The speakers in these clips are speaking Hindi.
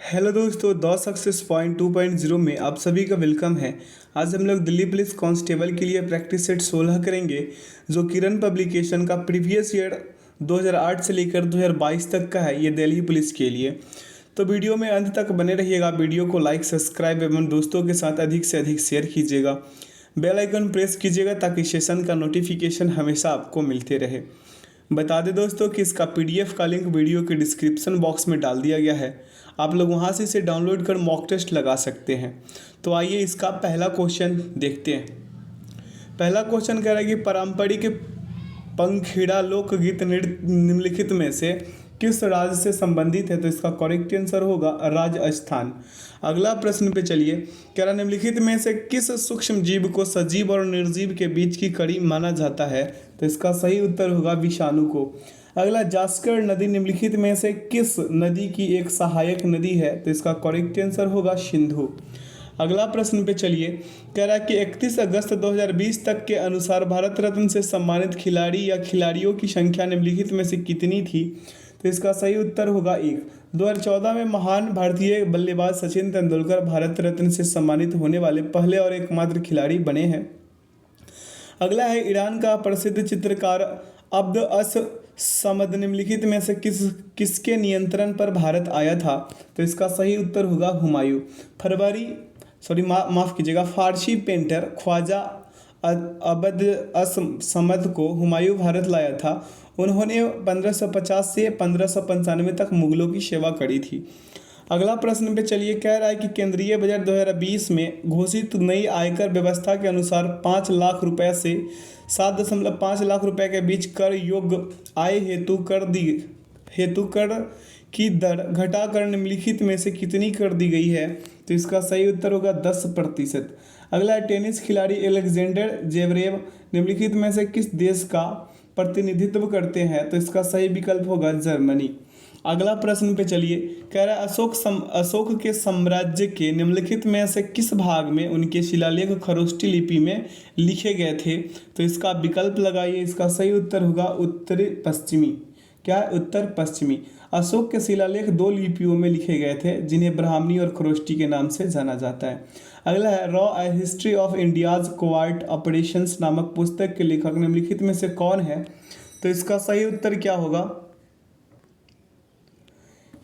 हेलो दोस्तों, द सक्सेस पॉइंट 2.0 में आप सभी का वेलकम है। आज हम लोग दिल्ली पुलिस कांस्टेबल के लिए प्रैक्टिस सेट 16 करेंगे, जो किरण पब्लिकेशन का प्रीवियस ईयर 2008 से लेकर 2022 तक का है। ये दिल्ली पुलिस के लिए। तो वीडियो में अंत तक बने रहिएगा। वीडियो को लाइक, सब्सक्राइब एवं दोस्तों के साथ अधिक से अधिक शेयर कीजिएगा। बेल आइकन प्रेस कीजिएगा ताकि सेशन का नोटिफिकेशन हमेशा आपको मिलते रहे। बता दें दोस्तों कि इसका पीडीएफ का लिंक वीडियो के डिस्क्रिप्शन बॉक्स में डाल दिया गया है। आप लोग वहां से इसे डाउनलोड कर मॉक टेस्ट लगा सकते हैं। तो आइए इसका पहला क्वेश्चन देखते हैं। पहला क्वेश्चन कह रहा है कि पारंपरिक पंखीड़ा लोकगीत निम्नलिखित में से किस राज्य से संबंधित है? तो इसका करेक्ट आंसर होगा राजस्थान। अगला प्रश्न पे चलिए। कह रहा निम्नलिखित में से किस सूक्ष्म जीव को सजीव और निर्जीव के बीच की कड़ी माना जाता है? तो इसका सही उत्तर होगा विषाणु को। अगला, जास्कर नदी निम्नलिखित में से किस नदी की एक सहायक नदी है? तो इसका करेक्ट आंसर होगा सिंधु। अगला प्रश्न पे चलिए। कह रहा है कि 31 अगस्त 2020 तक के अनुसार भारत रत्न से सम्मानित खिलाड़ी या खिलाड़ियों की संख्या निम्नलिखित में से कितनी थी? तो इसका सही उत्तर होगा 1। 2014 में महान भारतीय बल्लेबाज सचिन तेंदुलकर भारत रत्न से सम्मानित होने वाले पहले और एकमात्र खिलाड़ी बने हैं। अगला है, ईरान का प्रसिद्ध चित्रकार अब्द अस समद निम्नलिखित में से किसके नियंत्रण पर भारत आया था? तो इसका सही उत्तर होगा हुमायूं। माफ़ कीजिएगा, फारसी पेंटर ख्वाजा अब्द अस समद को हुमायूं भारत लाया था। उन्होंने 1550 से 1595 तक मुगलों की सेवा करी थी। अगला प्रश्न पे चलिए। कह रहा है कि केंद्रीय बजट 2020 में घोषित नई आयकर व्यवस्था के अनुसार 5 लाख रुपए से 7.5 लाख रुपए के बीच कर योग्य आय हेतु कर की दर घटाकर निम्नलिखित में से कितनी कर दी गई है? तो इसका सही उत्तर होगा 10%। अगला, टेनिस खिलाड़ी एलेक्जेंडर जेवरेव निम्नलिखित में से किस देश का प्रतिनिधित्व करते हैं? तो इसका सही विकल्प होगा जर्मनी। अगला प्रश्न पे चलिए। कह रहा है अशोक के साम्राज्य के निम्नलिखित में से किस भाग में उनके शिलालेख खरोष्ठी लिपि में लिखे गए थे? तो इसका विकल्प लगाइए। इसका सही उत्तर होगा उत्तरी पश्चिमी। क्या है? उत्तर पश्चिमी। अशोक के शिलालेख 2 लिपियों में लिखे गए थे, जिन्हें ब्राह्मणी और खरोष्ठी के नाम से जाना जाता है। अगला है, रॉ a history of India's covert operations नामक पुस्तक के लेखक निम्नलिखित में से कौन है? तो इसका सही उत्तर क्या होगा?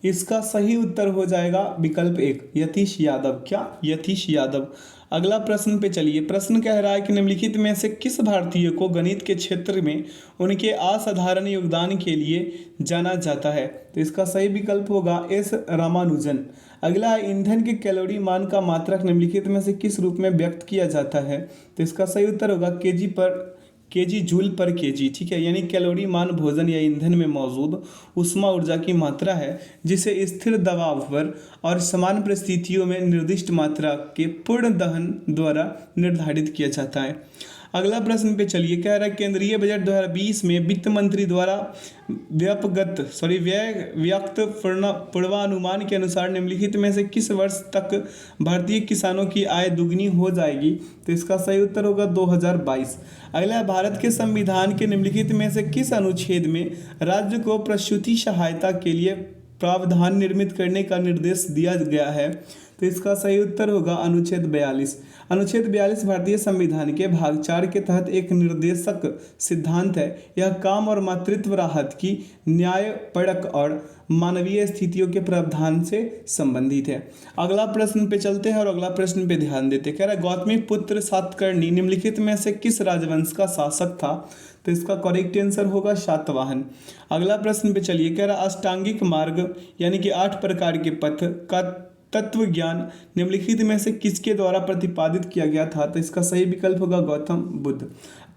इसका सही उत्तर हो जाएगा विकल्प 1, यतीश यादव। क्या? यतीश यादव। अगला प्रश्न पे चलिए। प्रश्न कह रहा है कि निम्नलिखित में से किस भारतीय को गणित के क्षेत्र में उनके असाधारण योगदान के लिए जाना जाता है? तो इसका सही विकल्प होगा एस रामानुजन। अगला है, ईंधन के कैलोरी मान का मात्रक निम्नलिखित में से किस रूप में व्यक्त किया जाता है? तो इसका सही उत्तर होगा केजी जूल पर केजी। ठीक है, यानी कैलोरी मान भोजन या ईंधन में मौजूद ऊष्मा ऊर्जा की मात्रा है, जिसे स्थिर दबाव पर और समान परिस्थितियों में निर्दिष्ट मात्रा के पूर्ण दहन द्वारा निर्धारित किया जाता है। अगला प्रश्न पे चलिए। कह रहा है केंद्रीय बजट 2020 में वित्त मंत्री द्वारा व्यक्त पूर्वानुमान के अनुसार निम्नलिखित में से किस वर्ष तक भारतीय किसानों की आय दुगनी हो जाएगी? तो इसका सही उत्तर होगा 2022। अगला, भारत के संविधान के निम्नलिखित में से किस अनुच्छेद में राज्य को प्रसूति सहायता के लिए प्रावधान निर्मित करने का निर्देश दिया गया है? तो इसका सही उत्तर होगा अनुच्छेद 42। अनुच्छेद 42 भारतीय संविधान के भाग 4 के तहत एक निर्देशक सिद्धांत है। यह काम और मातृत्व राहत की न्यायपरक और मानवीय स्थितियों के प्रावधान से संबंधित है। अगला प्रश्न पे चलते हैं और अगला प्रश्न पे ध्यान देते हैं। कह रहा है गौतमी पुत्र सातकर्णी निम्नलिखित में से किस राजवंश का शासक था? तो इसका करेक्ट आंसर होगा सातवाहन। अगला प्रश्न पे चलिए। कह रहा अष्टांगिक मार्ग यानी कि 8 प्रकार के पथ का तत्व ज्ञान निम्नलिखित में से किसके द्वारा प्रतिपादित किया गया था? तो इसका सही विकल्प होगा गौतम बुद्ध।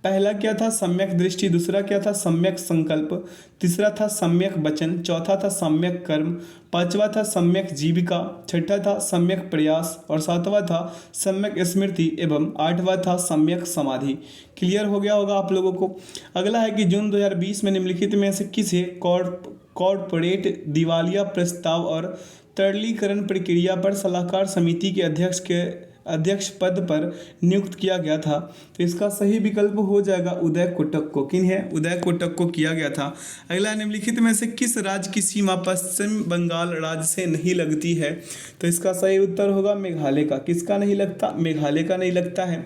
पहला क्या था? सम्यक दृष्टि। दूसरा क्या था? सम्यक संकल्प। तीसरा था सम्यक वचन। चौथा था सम्यक कर्म। पांचवा था सम्यक जीविका। छठा था सम्यक प्रयास और सातवां था सम्यक स्मृति एवं आठवां था सम्यक समाधि। क्लियर हो गया होगा आप लोगों को। अगला है कि जून 2020 में निम्नलिखित में से किसे कॉर्पोरेट दिवालिया प्रस्ताव और तरलीकरण प्रक्रिया पर सलाहकार समिति के अध्यक्ष पद पर नियुक्त किया गया था। तो इसका सही विकल्प हो जाएगा उदय कोटक को। किन है? उदय कोटक को किया गया था। अगला, निम्नलिखित में से किस राज्य की सीमा पश्चिम बंगाल राज्य से नहीं लगती है? तो इसका सही उत्तर होगा मेघालय का। किसका नहीं लगता? मेघालय का नहीं लगता है।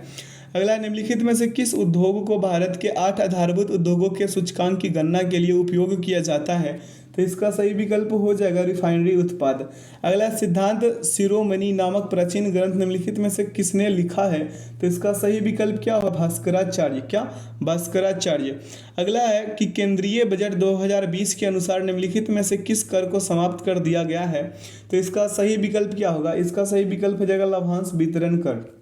अगला, निम्नलिखित में से किस उद्योग को भारत के 8 आधारभूत उद्योगों के सूचकांक की गणना के लिए उपयोग किया जाता है? तो इसका सही विकल्प हो जाएगा रिफाइनरी उत्पाद। अगला, सिद्धांत शिरोमणि नामक प्राचीन ग्रंथ निम्नलिखित में से किसने लिखा है? तो इसका सही विकल्प क्या होगा? भास्कराचार्य। क्या? भास्कराचार्य। अगला है कि केंद्रीय बजट 2020 के अनुसार निम्नलिखित में से किस कर को समाप्त कर दिया गया है? तो इसका सही विकल्प क्या होगा? इसका सही विकल्प हो जाएगा लाभांश वितरण कर।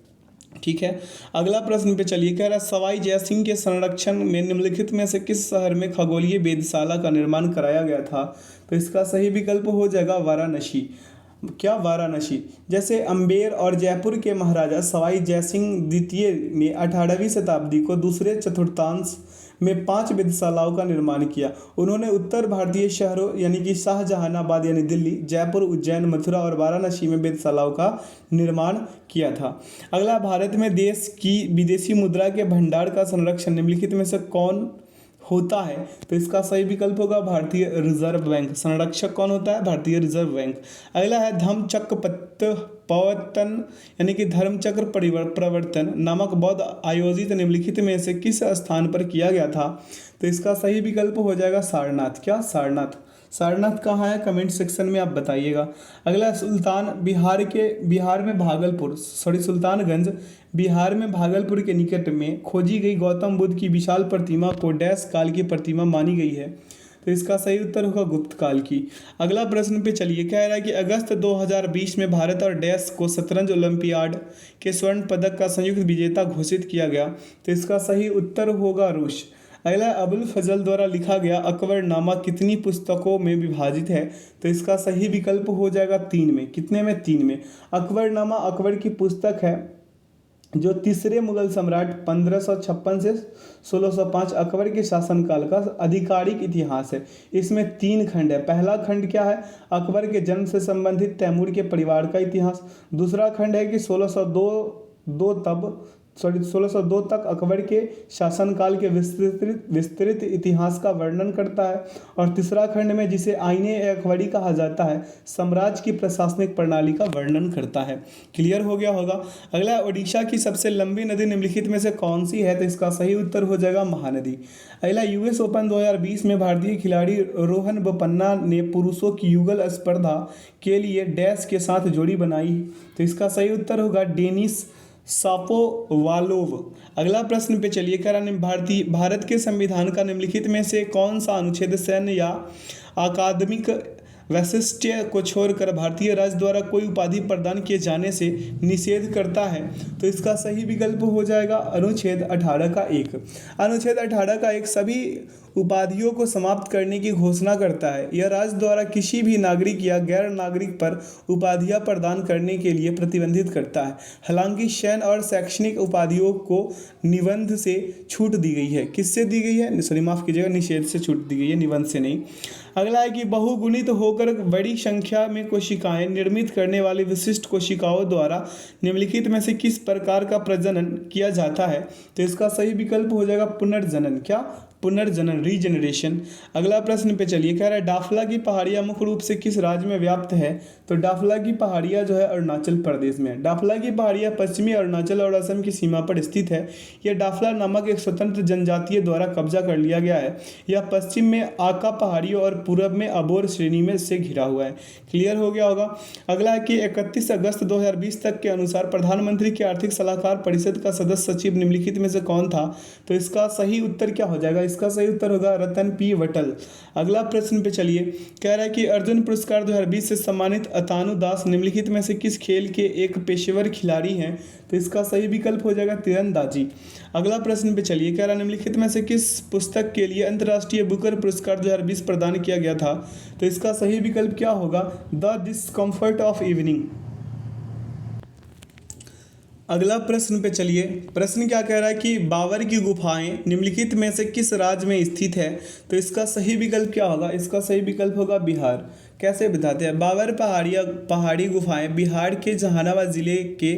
ठीक है। अगला प्रश्न पे चलिए, कह रहा है सवाई जयसिंह के संरक्षण में निम्नलिखित में से किस शहर में खगोलीय वेधशाला का निर्माण कराया गया था? तो इसका सही विकल्प हो जाएगा वाराणसी। क्या? वाराणसी। जैसे अम्बेर और जयपुर के महाराजा सवाई जयसिंह द्वितीय ने 18वीं शताब्दी को दूसरे चतुर्थांश में 5 वेधशालाओं का निर्माण किया। उन्होंने उत्तर भारतीय शहरों यानी कि शाहजहानाबाद यानी दिल्ली, जयपुर, उज्जैन, मथुरा और वाराणसी में वेधशालाओं का निर्माण किया था। अगला, भारत में देश की विदेशी मुद्रा के भंडार का संरक्षण निम्नलिखित में से कौन होता है? तो इसका सही विकल्प होगा भारतीय रिजर्व बैंक। संरक्षक कौन होता है? भारतीय रिजर्व बैंक। अगला है धम्मचक्र पवर्तन यानी कि धर्मचक्र प्रवर्तन नामक बौद्ध आयोजित निम्नलिखित में से किस स्थान पर किया गया था? तो इसका सही विकल्प हो जाएगा सारनाथ। क्या? सारनाथ। सारनाथ कहाँ है? कमेंट सेक्शन में आप बताइएगा। अगला, सुल्तानगंज बिहार में भागलपुर के निकट में खोजी गई गौतम बुद्ध की विशाल प्रतिमा को डैश काल की प्रतिमा मानी गई है? तो इसका सही उत्तर होगा गुप्त काल की। अगला प्रश्न पे चलिए, कह रहा है कि अगस्त 2020 में भारत और डैश को शतरंज ओलंपियाड के स्वर्ण पदक का संयुक्त विजेता घोषित किया गया। तो इसका सही उत्तर होगा रूस। अगला, अबुल फजल द्वारा लिखा गया अकबरनामा कितनी पुस्तकों में विभाजित है? तो इसका सही विकल्प हो जाएगा 3 में। कितने में? 3 में। अकबरनामा अकबर की पुस्तक है जो तीसरे मुगल सम्राट 1556 से 1605 अकबर के शासनकाल का आधिकारिक इतिहास है। इसमें 3 खंड है। पहला खंड क्या है? अकबर के जन्म से संबंधित तैमूर के परिवार का इतिहास। दूसरा खंड है कि 1602 तक अकबर के शासनकाल के विस्तृत इतिहास का वर्णन करता है। और तीसरा खंड में, जिसे आईने अकबरी कहा जाता है, साम्राज्य की प्रशासनिक प्रणाली का वर्णन करता है। क्लियर हो गया होगा। अगला, ओडिशा की सबसे लंबी नदी निम्नलिखित में से कौन सी है? तो इसका सही उत्तर हो जाएगा महानदी। अगला, यूएस ओपन 2020 में भारतीय खिलाड़ी रोहन बोपन्ना ने पुरुषों की युगल स्पर्धा के लिए डैश के साथ जोड़ी बनाई। तो इसका सही उत्तर होगा डेनिस शापोवालोव। अगला प्रश्न पे चलिए, कह रहा है भारत के संविधान का निम्नलिखित में से कौन सा अनुच्छेद सैन्य या अकादमिक वैशिष्ट्य को छोड़कर भारतीय राज्य द्वारा कोई उपाधि प्रदान किए जाने से निषेध करता है? तो इसका सही विकल्प हो जाएगा अनुच्छेद 18 का 1। अनुच्छेद 18 का 1 सभी उपाधियों को समाप्त करने की घोषणा करता है। यह राज्य द्वारा किसी भी नागरिक या गैर नागरिक पर उपाधियां प्रदान करने के लिए प्रतिबंधित करता है। हालांकि सैन्य और शैक्षणिक उपाधियों को निबंध से छूट दी गई है। किससे दी गई है? सॉरी, माफ कीजिएगा, निषेध से छूट दी गई है, निबंध से नहीं। अगला है कि बहुगुणित होकर बड़ी संख्या में कोशिकाएं निर्मित करने वाली विशिष्ट कोशिकाओं द्वारा निम्नलिखित में से किस प्रकार का प्रजनन किया जाता है? तो इसका सही विकल्प हो जाएगा पुनर्जनन। क्या? पुनर्जनन, रीजनरेशन। अगला प्रश्न पे चलिए, कह रहा है डाफला की पहाड़ियाँ मुख्य रूप से किस राज्य में व्याप्त है? तो डाफला की पहाड़ियाँ जो है अरुणाचल प्रदेश में है। डाफला की पहाड़ियाँ पश्चिमी अरुणाचल और असम की सीमा पर स्थित है। यह डाफला नामक एक स्वतंत्र जनजातीय द्वारा कब्जा कर लिया गया है। यह पश्चिम में आका पहाड़ियों और पूर्व में अबोर श्रेणी में से घिरा हुआ है। क्लियर हो गया होगा। अगला है कि 31 अगस्त 2020 तक के अनुसार प्रधानमंत्री की आर्थिक सलाहकार परिषद का सदस्य सचिव निम्नलिखित में से कौन था? तो इसका सही उत्तर क्या हो जाएगा? इसका सही उत्तर होगा रतन पी वटल। अगला प्रश्न पे चलिए, कह रहा है कि अर्जुन पुरस्कार 2020 से सम्मानित अतानु दास निम्नलिखित में से किस खेल के एक पेशेवर खिलाड़ी हैं? तो इसका सही विकल्प हो जाएगा तीरंदाजी। अगला प्रश्न पे चलिए, कह रहा है निम्नलिखित में से किस पुस्तक के लिए अंतर्राष्ट्रीय बुकर पुरस्कार 2020 प्रदान किया गया था? तो इसका सही विकल्प क्या होगा? The discomfort of evening. अगला प्रश्न पे चलिए, प्रश्न क्या कह रहा है कि बाबर की गुफाएं निम्नलिखित में से किस राज्य में स्थित है? तो इसका सही विकल्प क्या होगा? इसका सही विकल्प होगा बिहार। कैसे बताते हैं? बाबर पहाड़ी गुफाएं बिहार के जहानाबाद जिले के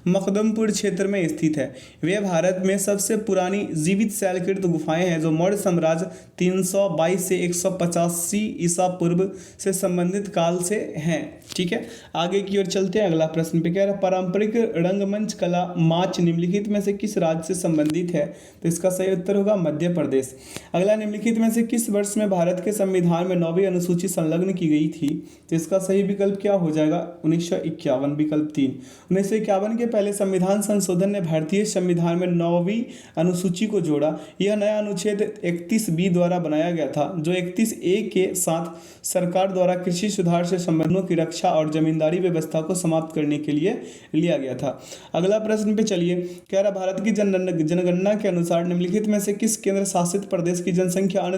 मखदुमपुर क्षेत्र में स्थित है। वे भारत में सबसे पुरानी जीवित शैलकृत गुफाएं हैं जो मौर्य साम्राज्य 322 से 185 ईसा पूर्व से संबंधित काल से हैं। ठीक है, आगे की ओर चलते हैं। अगला प्रश्न पे कह रहा है पारंपरिक रंगमंच कला माच निम्नलिखित में से किस राज्य से संबंधित है? तो इसका सही उत्तर होगा मध्य प्रदेश। अगला, निम्नलिखित में से किस वर्ष में भारत के संविधान में 9वीं अनुसूची संलग्न की गई थी? तो इसका सही विकल्प क्या हो जाएगा? 1951, विकल्प 3। 1951 के पहले संविधान संशोधन ने भारतीय संविधान में 9वीं अनुसूची को जोड़ा। यह नया अनुच्छेद 31B द्वारा बनाया गया था जो 31A के साथ सरकार द्वारा कृषि सुधार से संबंधों की रक्षा और जमींदारी व्यवस्था को समाप्त करने के लिए लिया गया था। अगला प्रश्न पे चलिए, कह रहा भारत की जनगणना के अनुसार निम्नलिखित में से किस केंद्र शासित प्रदेश की जनसंख्या अन्य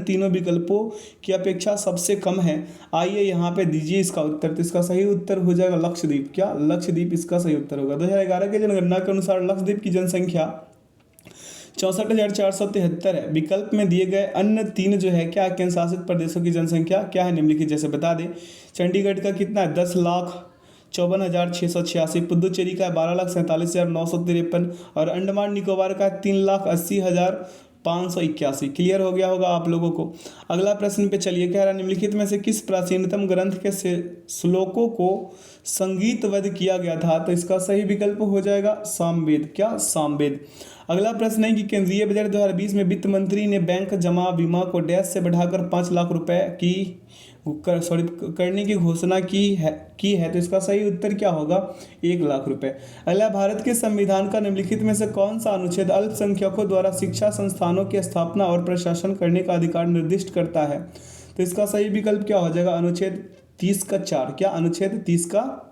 तीनों विकल्पों की अपेक्षा सबसे कम है? आइए यहाँ पे दीजिए इसका उत्तर। तो इसका सही उत्तर हो जाएगा लक्षद्वीप। क्या? लक्षद्वीप इसका सही उत्तर होगा। 2011 के जनगणना के अनुसार लक्षद्वीप की जनसंख्या 64,473 है। विकल्प में दिए गए अन्य तीन जो है क्या केंद्र शासित प्रदेशों की जनसंख्या क्या है निम्नलिखित जैसे बता दें। चंडीगढ़ का कितना है? 10,54,686। पुदुचेरी का है 12,47,953 और अंडमान निकोबार का 3,80,581। क्लियर हो गया होगा आप लोगों को। अगला प्रश्न पे चलिए, कह रहा निम्नलिखित में से किस प्राचीनतम ग्रंथ के श्लोकों को संगीतबद्ध किया गया था? तो इसका सही विकल्प हो जाएगा सामवेद। क्या? सामवेद। अगला प्रश्न है कि केंद्रीय बजट 2020 में वित्त मंत्री ने बैंक जमा बीमा को डैश से बढ़ाकर 5 लाख रुपए करने की घोषणा की है। तो इसका सही उत्तर क्या होगा? 1 लाख रुपए। अगला, भारत के संविधान का निम्नलिखित में से कौन सा अनुच्छेद अल्पसंख्यकों द्वारा शिक्षा संस्थानों की स्थापना और प्रशासन करने का अधिकार निर्दिष्ट करता है? तो इसका सही विकल्प क्या हो जाएगा? अनुच्छेद 30 का 4। क्या? अनुच्छेद 30 का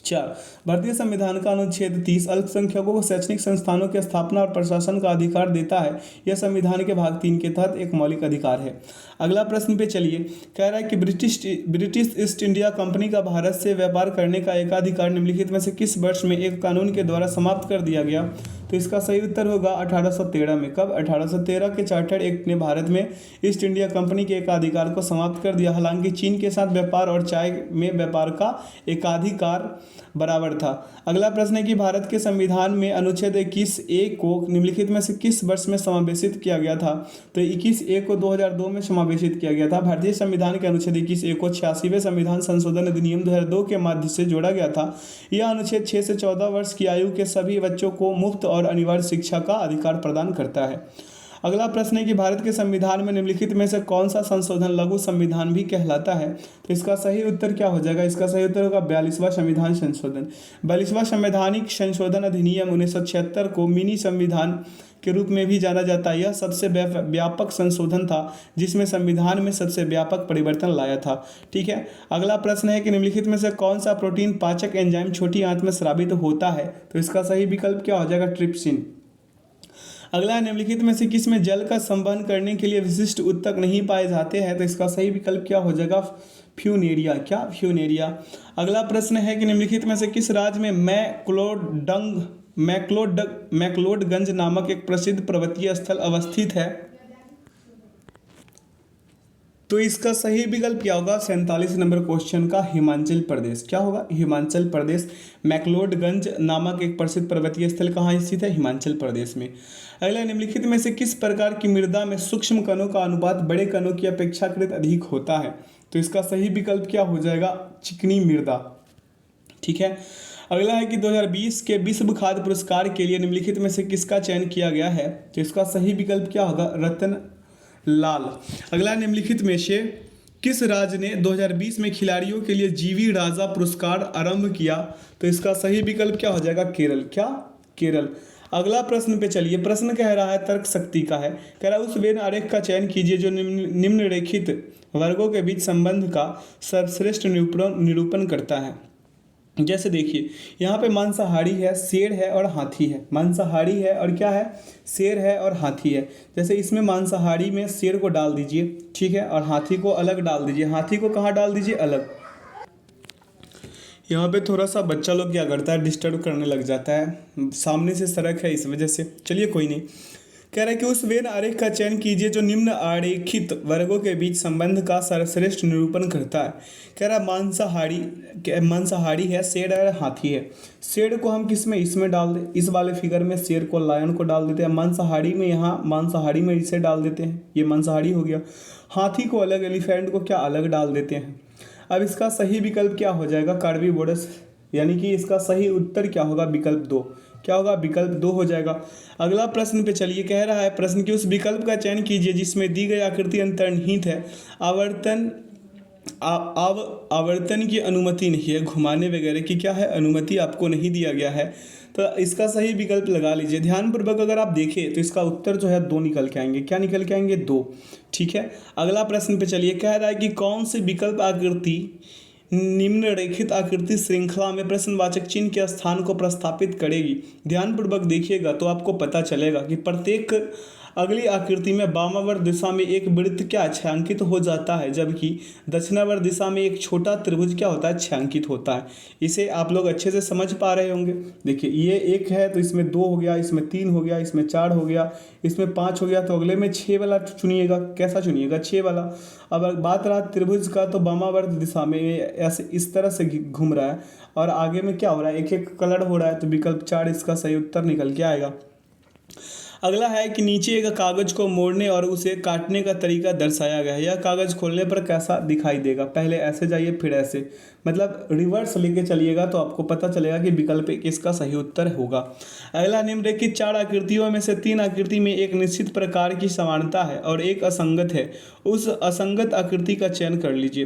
4। भारतीय संविधान का अनुच्छेद 30 अल्पसंख्यकों को शैक्षणिक संस्थानों की स्थापना और प्रशासन का अधिकार देता है। यह संविधान के भाग 3 के तहत एक मौलिक अधिकार है। अगला प्रश्न पे चलिए, कह रहा है कि ब्रिटिश ईस्ट इंडिया कंपनी का भारत से व्यापार करने का एकाधिकार निम्नलिखित में से किस वर्ष में एक कानून के द्वारा समाप्त कर दिया गया? तो इसका सही उत्तर होगा 1813 में। कब? 1813 के चार्टर्ड एक्ट ने भारत में ईस्ट इंडिया कंपनी के एकाधिकार को समाप्त कर दिया। हालांकि चीन के साथ व्यापार और चाय में व्यापार का एकाधिकार बराबर था। अगला प्रश्न है कि भारत के संविधान में अनुच्छेद 21A को निम्नलिखित में से किस वर्ष में समावेशित किया गया था? तो 21A को 2002 में समावेशित किया गया था। भारतीय संविधान के अनुच्छेद 21A को 86वें संविधान संशोधन अधिनियम 2002 के माध्यम से जोड़ा गया था। यह अनुच्छेद 6 से 14 वर्ष की आयु के सभी बच्चों को मुफ्त और अनिवार्य शिक्षा का अधिकार प्रदान करता है। अगला प्रश्न है कि भारत के संविधान में निम्नलिखित में से कौन सा संशोधन लघु संविधान भी कहलाता है? तो इसका सही उत्तर क्या हो जाएगा? इसका सही उत्तर होगा 42वां संविधान संशोधन। 42वां संवैधानिक संशोधन अधिनियम 1976 को मिनी संविधान के रूप में भी जाना जाता है। यह सबसे व्यापक संशोधन था जिसमें संविधान में सबसे व्यापक परिवर्तन लाया था। ठीक है, अगला प्रश्न है कि निम्नलिखित में से कौन सा प्रोटीन पाचक एंजाइम छोटी आंत में स्रावित होता है? तो इसका सही विकल्प क्या हो जाएगा? ट्रिप्सिन। अगला, निम्नलिखित में से किसमें जल का संवहन करने के लिए विशिष्ट ऊतक नहीं पाए जाते हैं? तो इसका सही विकल्प क्या हो जाएगा? फ्यूनेरिया। क्या? फ्यूनेरिया। अगला प्रश्न है कि निम्नलिखित में से किस राज्य में मैक्लोडगंज नामक एक प्रसिद्ध पर्वतीय स्थल अवस्थित है? तो इसका सही विकल्प क्या होगा? 47 नंबर क्वेश्चन का हिमाचल प्रदेश। क्या होगा? हिमाचल प्रदेश। मैक्लोडगंज नामक एक प्रसिद्ध पर्वतीय स्थल कहाँ स्थित है? हिमाचल प्रदेश में। अगला, निम्नलिखित में से किस प्रकार की मृदा में सूक्ष्म कणों का अनुपात बड़े कणों की अपेक्षाकृत अधिक होता है? तो इसका सही विकल्प क्या हो जाएगा? चिकनी मृदा। ठीक है, अगला है कि 2020 के विश्व खाद्य पुरस्कार के लिए निम्नलिखित में से किसका चयन किया गया है? तो इसका सही विकल्प क्या होगा? रतन लाल। अगला, निम्नलिखित में से किस राज्य ने 2020 में खिलाड़ियों के लिए जीवी राजा पुरस्कार आरंभ किया? तो इसका सही विकल्प क्या हो जाएगा? केरल। क्या? केरल। अगला प्रश्न पे चलिए, प्रश्न कह रहा है तर्क शक्ति का है। कह रहा है उस वेन आरेख का चयन कीजिए जो निम्नलिखित वर्गों के बीच संबंध का सर्वश्रेष्ठ निरूपण करता है। जैसे देखिए, यहाँ पे मांसाहारी है, शेर है और हाथी है। मांसाहारी है और क्या है? शेर है और हाथी है। जैसे इसमें मांसाहारी में शेर को डाल दीजिए, ठीक है, और हाथी को अलग डाल दीजिए। हाथी को कहाँ डाल दीजिए? अलग। यहाँ पे थोड़ा सा बच्चा लोग क्या करता है, डिस्टर्ब करने लग जाता है। सामने से सड़क है इस वजह से। चलिए कोई नहीं। कह रहा है कि उस वेन आरेख का चयन कीजिए जो निम्न आरेखित वर्गों के बीच संबंध का सर्वश्रेष्ठ निरूपण करता है। कह रहा मांसाहारी है, शेर है, हाथी है। शेर को हम किस में, इसमें डाल दें, इस वाले फिगर में शेर को, लायन को डाल देते हैं। मांसाहारी में यहाँ मांसाहारी में इसे डाल देते हैं, ये मांसाहारी हो गया। हाथी को अलग, एलिफेंट को क्या अलग डाल देते हैं। अब इसका सही विकल्प क्या हो जाएगा, कार्निवोरस, यानी कि इसका सही उत्तर क्या होगा, विकल्प 2। क्या होगा, विकल्प 2 हो जाएगा। अगला प्रश्न पे चलिए, कह रहा है प्रश्न कि उस विकल्प का चयन कीजिए जिसमें दी गई आकृति अंतर्निहित है, आवर्तन की अनुमति नहीं है, घुमाने वगैरह की क्या है, अनुमति आपको नहीं दिया गया है। तो इसका सही विकल्प लगा लीजिए। ध्यानपूर्वक अगर आप देखें तो इसका उत्तर जो है 2 निकल के आएंगे। क्या निकल के आएंगे, 2। ठीक है, अगला प्रश्न पे चलिए, कह रहा है कि कौन सी विकल्प आकृति निम्नरेखित आकृति श्रृंखला में प्रश्नवाचक चिन्ह के स्थान को प्रस्थापित करेगी। ध्यानपूर्वक देखिएगा तो आपको पता चलेगा कि प्रत्येक अगली आकृति में वामावर्त दिशा में एक वृत्त क्या छायांकित हो जाता है, जबकि दक्षिणावर्त दिशा में एक छोटा त्रिभुज क्या होता है, छायांकित होता है। इसे आप लोग अच्छे से समझ पा रहे होंगे। देखिए ये 1 है तो इसमें 2 हो गया, इसमें 3 हो गया, इसमें 4 हो गया, इसमें 5 हो गया। तो अगले में 6 वाला चुनिएगा। कैसा चुनिएगा, 6 वाला। अब बात रहा त्रिभुज का, तो वामावर्त दिशा में ऐसे इस तरह से घूम रहा है और आगे में क्या हो रहा है, एक एक कलर हो रहा है। तो विकल्प 4 इसका सही उत्तर निकल के आएगा। अगला है कि नीचे एक कागज को मोड़ने और उसे काटने का तरीका दर्शाया गया है। यह कागज खोलने पर कैसा दिखाई देगा। पहले ऐसे जाइए फिर ऐसे, मतलब रिवर्स लेके चलिएगा तो आपको पता चलेगा कि विकल्प 1 इसका सही उत्तर होगा। अगला, निम्नलिखित 4 आकृतियों में से 3 आकृति में एक निश्चित प्रकार की समानता है और एक असंगत है। उस असंगत आकृति का चयन कर लीजिए।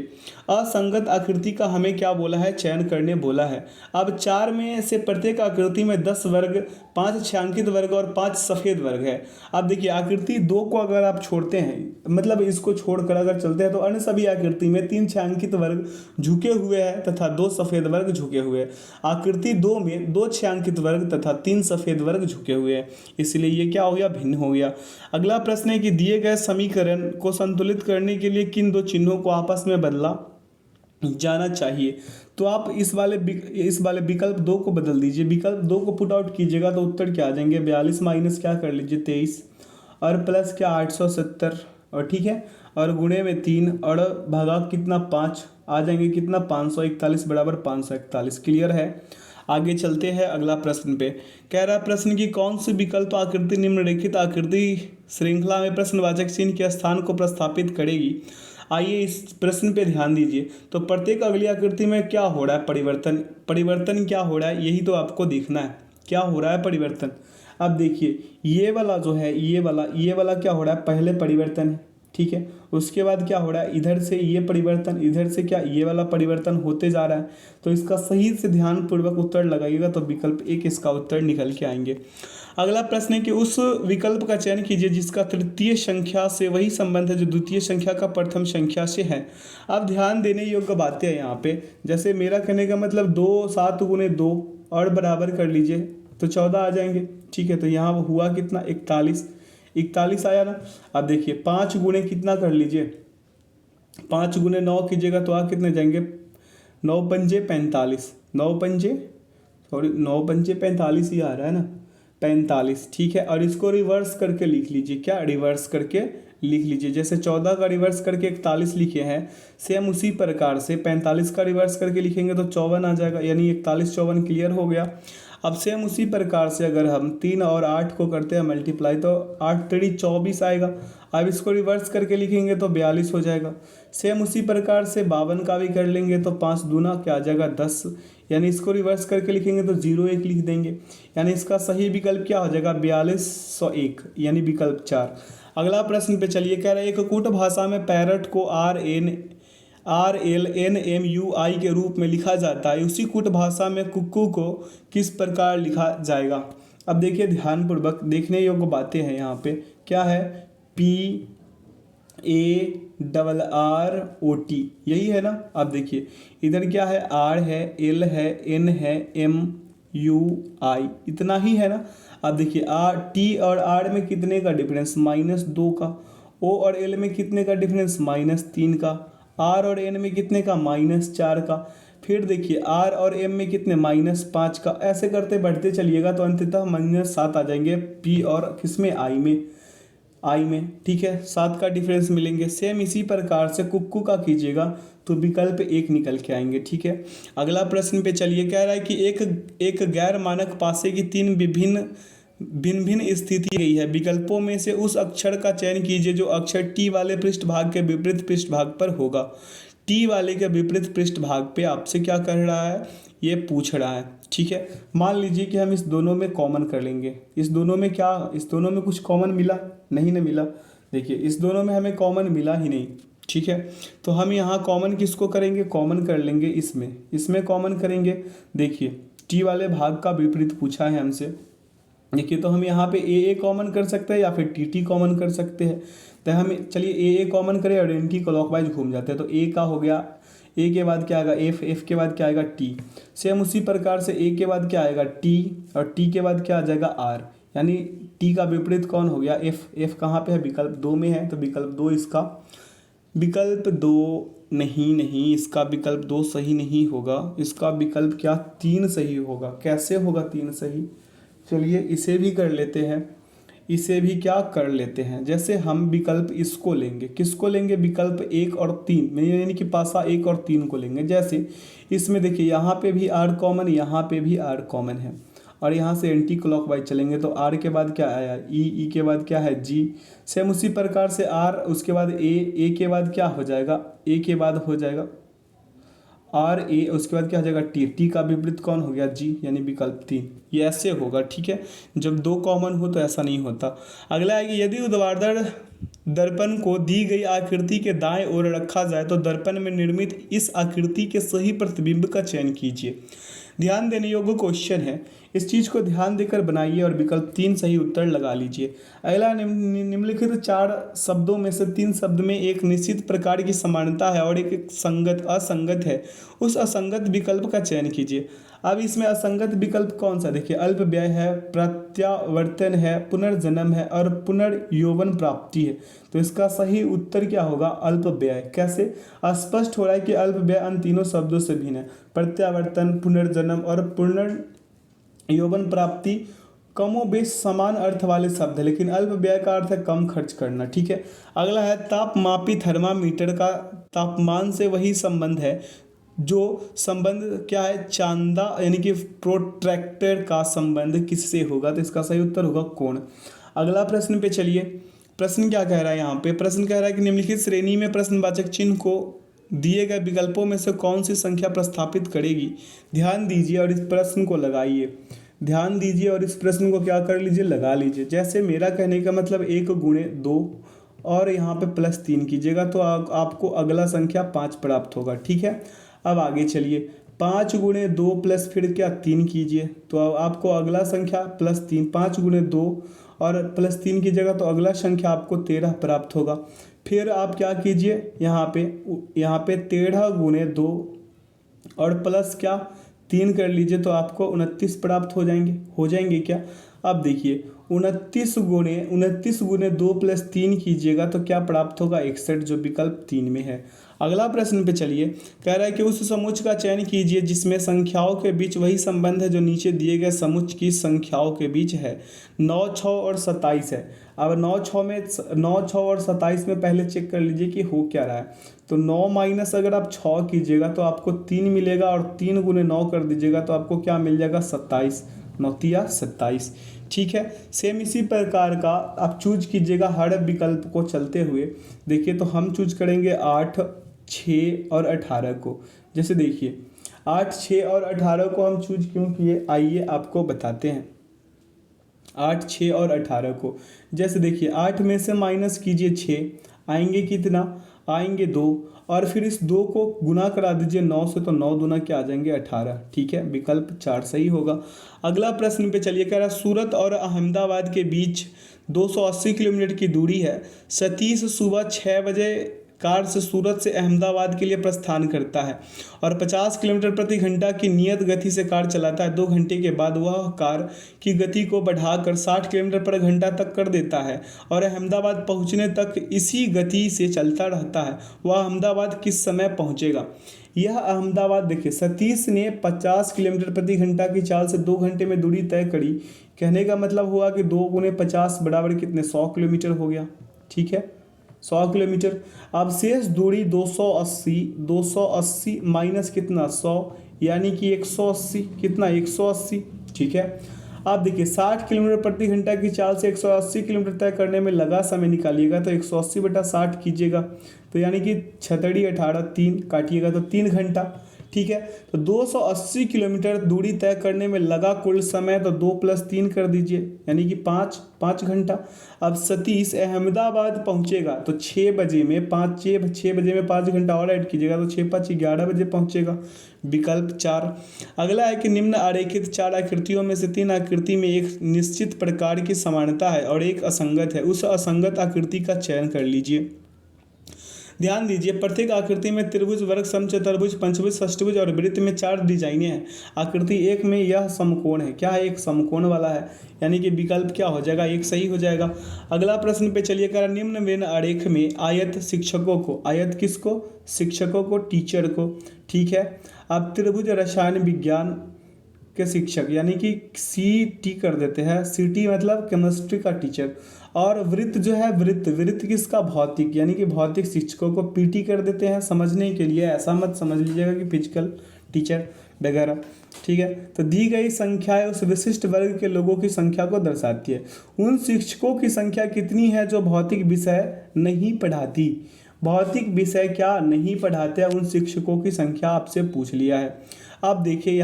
असंगत आकृति का हमें क्या बोला है, चयन करने बोला है। अब 4 में से प्रत्येक आकृति में 10 वर्ग, 5 छायांकित वर्ग और 5 सफ़ेद वर्ग है। अब देखिए आकृति 2 को अगर आप छोड़ते हैं, मतलब इसको छोड़कर अगर चलते हैं तो अन्य सभी आकृति में 3 छायांकित वर्ग झुके हुए हैं तथा 2 सफ़ेद वर्ग झुके हुए हैं। आकृति 2 में 2 छायांकित वर्ग तथा 3 सफ़ेद वर्ग झुके हुए हैं, इसलिए ये क्या हो गया, भिन्न हो गया। अगला प्रश्न है कि दिए गए समीकरण को संतुलित करने के लिए किन 2 चिन्हों को आपस में बदला जाना चाहिए। तो आप इस वाले विकल्प 2 को बदल दीजिए। विकल्प 2 को पुट आउट कीजिएगा तो उत्तर क्या आ जाएंगे, 42 माइनस क्या कर लीजिए 23 और प्लस क्या 870 और ठीक है, और गुणे में 3 और भागा कितना 5 आ जाएंगे, कितना 541 बराबर 541। क्लियर है। आगे चलते हैं अगला प्रश्न पे। कह रहा है प्रश्न की कौन सी विकल्प आकृति निम्नलिखित आकृति श्रृंखला में प्रश्नवाचक चिन्ह के स्थान को प्रस्थापित करेगी। आइए इस प्रश्न पे ध्यान दीजिए। तो प्रत्येक अगली आकृति में क्या हो रहा है, परिवर्तन क्या हो रहा है, यही तो आपको देखना है, क्या हो रहा है परिवर्तन। अब देखिए ये वाला जो है, ये वाला क्या हो रहा है, पहले परिवर्तन है, ठीक है। उसके बाद क्या हो रहा है, इधर से ये परिवर्तन, इधर से क्या ये वाला परिवर्तन होते जा रहा है। तो इसका सही से ध्यानपूर्वक उत्तर लगाइएगा तो विकल्प 1 इसका उत्तर निकल के आएंगे। अगला प्रश्न है कि उस विकल्प का चयन कीजिए जिसका तृतीय संख्या से वही संबंध है जो द्वितीय संख्या का प्रथम संख्या से है। अब ध्यान देने योग्य बातें हैं यहाँ पे, जैसे मेरा कहने का मतलब 2 7 गुने 2 और बराबर कर लीजिए तो 14 आ जाएंगे, ठीक है। तो यहाँ हुआ कितना 41 आया ना। अब देखिए 5 गुने कितना कर लीजिए, 5 गुने 9 कीजिएगा तो आ कितने जाएंगे, 9 पंजे 45, 9 पंजे 45 ही आ रहा है ना, 45, ठीक है। और इसको रिवर्स करके लिख लीजिए, क्या रिवर्स करके लिख लीजिए। जैसे 14 का रिवर्स करके 41 लिखे हैं, सेम उसी प्रकार से 45 का रिवर्स करके लिखेंगे तो 54 आ जाएगा, यानी 41 54 क्लियर हो गया। अब सेम उसी प्रकार से अगर हम 3 और 8 को करते हैं मल्टीप्लाई तो 8 3 24 आएगा। अब इसको रिवर्स करके लिखेंगे तो 42 हो जाएगा। सेम उसी प्रकार से 52 का भी कर लेंगे तो 5 दूना क्या आ जाएगा 10, यानी इसको रिवर्स करके लिखेंगे तो 01 लिख देंगे, यानी इसका सही विकल्प क्या हो जाएगा 4201, यानी विकल्प 4। अगला प्रश्न पे चलिए, कह रहा है एक कूट भाषा में पैरट को RLNMUI के रूप में लिखा जाता है, उसी कूट भाषा में कुक्कू को किस प्रकार लिखा जाएगा। अब देखिए ध्यानपूर्वक देखने योग्य बातें हैं यहाँ पे, क्या है PARROT, यही है ना। अब देखिए इधर क्या है, R है, L है, N है, MUI, इतना ही है ना। अब देखिए T और R में कितने का डिफरेंस, -2 का। O और L में कितने का डिफरेंस, -3 का। R और N में कितने का, -4 का। फिर देखिए आर और एम में कितने -5 का, ऐसे करते बढ़ते चलिएगा तो अंततः -7 आ जाएंगे पी और किसमें आई में, ठीक है, 7 का डिफरेंस मिलेंगे। सेम इसी प्रकार से कुक्कू का कीजिएगा तो विकल्प 1 निकल के आएंगे, ठीक है। अगला प्रश्न पे चलिए, कह रहा है कि एक गैर मानक पासे की 3 भिन्न स्थिति गई है, विकल्पों में से उस अक्षर का चयन कीजिए जो अक्षर टी वाले पृष्ठभाग के विपरीत पृष्ठभाग पर होगा। टी वाले के विपरीत पृष्ठभाग पे आपसे क्या कर रहा है, ये पूछ रहा है, ठीक है। मान लीजिए कि हम इस दोनों में कॉमन कर लेंगे, इस दोनों में कुछ कॉमन मिला नहीं ना मिला, देखिए इस दोनों में हमें कॉमन मिला ही नहीं, ठीक है। तो हम यहाँ कॉमन किसको करेंगे, कॉमन कर लेंगे इसमें कॉमन करेंगे। देखिए टी वाले भाग का विपरीत पूछा है हमसे, देखिए तो हम यहाँ पे ए कॉमन कर सकते हैं या फिर टी कॉमन कर सकते हैं। तो हम चलिए ए कॉमन करें और एंटी क्लॉकवाइज घूम जाते हैं, तो ए का हो गया, ए के बाद क्या आएगा एफ के बाद क्या आएगा टी। सेम उसी प्रकार से ए के बाद क्या आएगा टी और टी के बाद क्या आ जाएगा आर, यानी टी का विपरीत कौन हो गया एफ कहाँ पे है, विकल्प 2 में है, तो विकल्प 2 इसका, विकल्प 2 नहीं इसका विकल्प 2 सही नहीं होगा, इसका विकल्प क्या 3 सही होगा। कैसे होगा 3 सही, चलिए इसे भी कर लेते हैं, इसे भी क्या कर लेते हैं, जैसे हम विकल्प इसको लेंगे, किसको लेंगे, विकल्प 1 और 3 में, यानी कि पासा 1 और 3 को लेंगे। जैसे इसमें देखिए यहाँ पे भी आर कॉमन, यहाँ पे भी आर कॉमन है, और यहाँ से एंटी क्लॉकवाइज चलेंगे तो आर के बाद क्या आया ई के बाद क्या है जी। सेम उसी प्रकार से आर, उसके बाद ए के बाद क्या हो जाएगा, ए के बाद हो जाएगा आर ए, उसके बाद क्या हो जाएगा टी का विपरीत कौन हो गया जी, यानी विकल्प 3। ये ऐसे होगा, ठीक है। जब 2 कॉमन हो तो ऐसा नहीं होता। अगला है कि यदि ऊर्ध्वाधर दर्पण को दी गई आकृति के दाएं ओर रखा जाए तो दर्पण में निर्मित इस आकृति के सही प्रतिबिंब का चयन कीजिए। ध्यान देने योग्य क्वेश्चन है, इस चीज़ को ध्यान देकर बनाइए और विकल्प 3 सही उत्तर लगा लीजिए। अगला, निम्नलिखित 4 शब्दों में से 3 शब्द में एक निश्चित प्रकार की समानता है और एक असंगत है, उस असंगत विकल्प का चयन कीजिए। अब इसमें असंगत विकल्प कौन सा, देखिए अल्प व्यय है, प्रत्यावर्तन है, पुनर्जन्म है और पुनर्यौवन प्राप्ति है। तो इसका सही उत्तर क्या होगा, अल्प व्यय। कैसे, स्पष्ट हो रहा है कि अल्प व्यय अन्य तीनों शब्दों से भिन्न है। प्रत्यावर्तन, पुनर्जन्म और पुनर्यौवन प्राप्ति कमोबेश समान अर्थ वाले शब्द है, लेकिन अल्प व्यय का अर्थ है कम खर्च करना, ठीक है। अगला है तापमापी थर्मामीटर का तापमान से वही संबंध है जो संबंध क्या है, चांदा यानी कि प्रोट्रैक्टर का संबंध किससे होगा, तो इसका सही उत्तर होगा कोण। अगला प्रश्न पे चलिए, प्रश्न क्या कह रहा है यहाँ पे, प्रश्न कह रहा है कि निम्नलिखित श्रेणी में प्रश्नवाचक चिन्ह को दिए गए विकल्पों में से कौन सी संख्या प्रस्थापित करेगी। ध्यान दीजिए और इस प्रश्न को लगाइए, ध्यान दीजिए और इस प्रश्न को क्या कर लीजिए, लगा लीजिए। जैसे मेरा कहने का मतलब 1 गुणे 2 और यहाँ पे +3 कीजिएगा तो आपको अगला संख्या 5 प्राप्त होगा, ठीक है। अब आगे चलिए, 5 गुणे 2 प्लस फिर क्या 3 कीजिए तो आपको अगला संख्या +3, 5 गुणे 2 और +3 कीजिएगा तो अगला संख्या आपको 13 प्राप्त होगा। फिर आप क्या कीजिए, यहाँ पे 13 गुणे 2 और प्लस क्या 3 कर लीजिए तो आपको 29 प्राप्त हो जाएंगे क्या। अब देखिए 29 गुणे 2 + 3 कीजिएगा तो क्या प्राप्त होगा, 61, जो विकल्प 3 में है। अगला प्रश्न पे चलिए, कह रहा है कि उस समुच्च का चयन कीजिए जिसमें संख्याओं के बीच वही संबंध है जो नीचे दिए गए समुच्च की संख्याओं के बीच है। 9, 6 और 27 है। अब 9, 6 और 27 में पहले चेक कर लीजिए कि हो क्या रहा है। तो 9 माइनस अगर आप 6 कीजिएगा तो आपको 3 मिलेगा और 3 गुणे 9 कर दीजिएगा तो आपको क्या मिल जाएगा, 27, 9 27, ठीक है। सेम इसी प्रकार का आप चूज कीजिएगा हर विकल्प को चलते हुए। देखिए तो हम चूज करेंगे 8, 6 और 18 को। जैसे देखिए 8, 6 और 18 को हम चूज क्यों किए, आइए आपको बताते हैं। 8, 6 और 18 को, जैसे देखिए 8 में से माइनस कीजिए 6, आएंगे कितना, आएंगे 2 और फिर इस 2 को गुना करा दीजिए 9 से तो 9 दूना क्या आ जाएंगे 18, ठीक है। विकल्प 4 सही होगा। अगला प्रश्न पे चलिए, कह रहा है सूरत और अहमदाबाद के बीच 280 किलोमीटर की दूरी है। सतीश सुबह 6 बजे कार से सूरत से अहमदाबाद के लिए प्रस्थान करता है और 50 किलोमीटर प्रति घंटा की नियत गति से कार चलाता है, 2 घंटे के बाद वह कार की गति को बढ़ाकर 60 किलोमीटर प्रति घंटा तक कर देता है और अहमदाबाद पहुंचने तक इसी गति से चलता रहता है, वह अहमदाबाद किस समय पहुंचेगा? यह अहमदाबाद, देखिए सतीश ने 50 किलोमीटर प्रति घंटा की चाल से 2 घंटे में दूरी तय करी। कहने का मतलब हुआ कि 2 गुने 50 बराबर कितने, 100 किलोमीटर हो गया। ठीक है, 100 किलोमीटर। अब शेष दूरी 280 माइनस कितना 100, यानी कि 180, कितना 180। ठीक है, आप देखिए 60 किलोमीटर प्रति घंटा की चाल से 180 किलोमीटर तय करने में लगा समय निकालिएगा तो 180 बटा 60 कीजिएगा तो यानी कि 6 18 3 काटिएगा तो 3 घंटा। ठीक है, तो 280 किलोमीटर दूरी तय करने में लगा कुल समय तो 2 + 3 कर दीजिए यानी कि 5 घंटा। अब सतीश अहमदाबाद पहुंचेगा तो 6 बजे में 5 घंटा और ऐड कीजिएगा तो 6 × 5 = 11 बजे पहुंचेगा। विकल्प 4। अगला है कि निम्न आरेखित 4 आकृतियों में से 3 आकृति में एक निश्चित प्रकार की समानता है और एक असंगत है, उस असंगत आकृति का चयन कर लीजिए। ध्यान दीजिए, प्रत्येक आकृति में त्रिभुज, वर्ग, समचतुर्भुज, पंचभुज, षष्ठभुज और वृत्त में 4 डिजाइनें हैं। आकृति 1 में यह समकोण है, क्या है, एक समकोण वाला है, यानी कि विकल्प क्या हो जाएगा, 1 सही हो जाएगा। अगला प्रश्न पे चलिए, कर निम्न वेन आरेख में आयत शिक्षकों को, आयत किसको, शिक्षकों को, टीचर को। ठीक है, अब त्रिभुज रसायन विज्ञान के शिक्षक यानी कि CT कर देते हैं, CT मतलब केमिस्ट्री का टीचर, और वृत्त जो है वृत्त किसका, भौतिक, यानी कि भौतिक शिक्षकों को PT कर देते हैं समझने के लिए, ऐसा मत समझ लीजिएगा कि फिजिकल टीचर वगैरह। ठीक है, तो दी गई संख्याएं उस विशिष्ट वर्ग के लोगों की संख्या को दर्शाती है। उन शिक्षकों की संख्या कितनी है जो भौतिक विषय नहीं पढ़ाती, भौतिक विषय क्या नहीं पढ़ाते हैं, उन शिक्षकों की संख्या आपसे पूछ लिया है। आप देखिए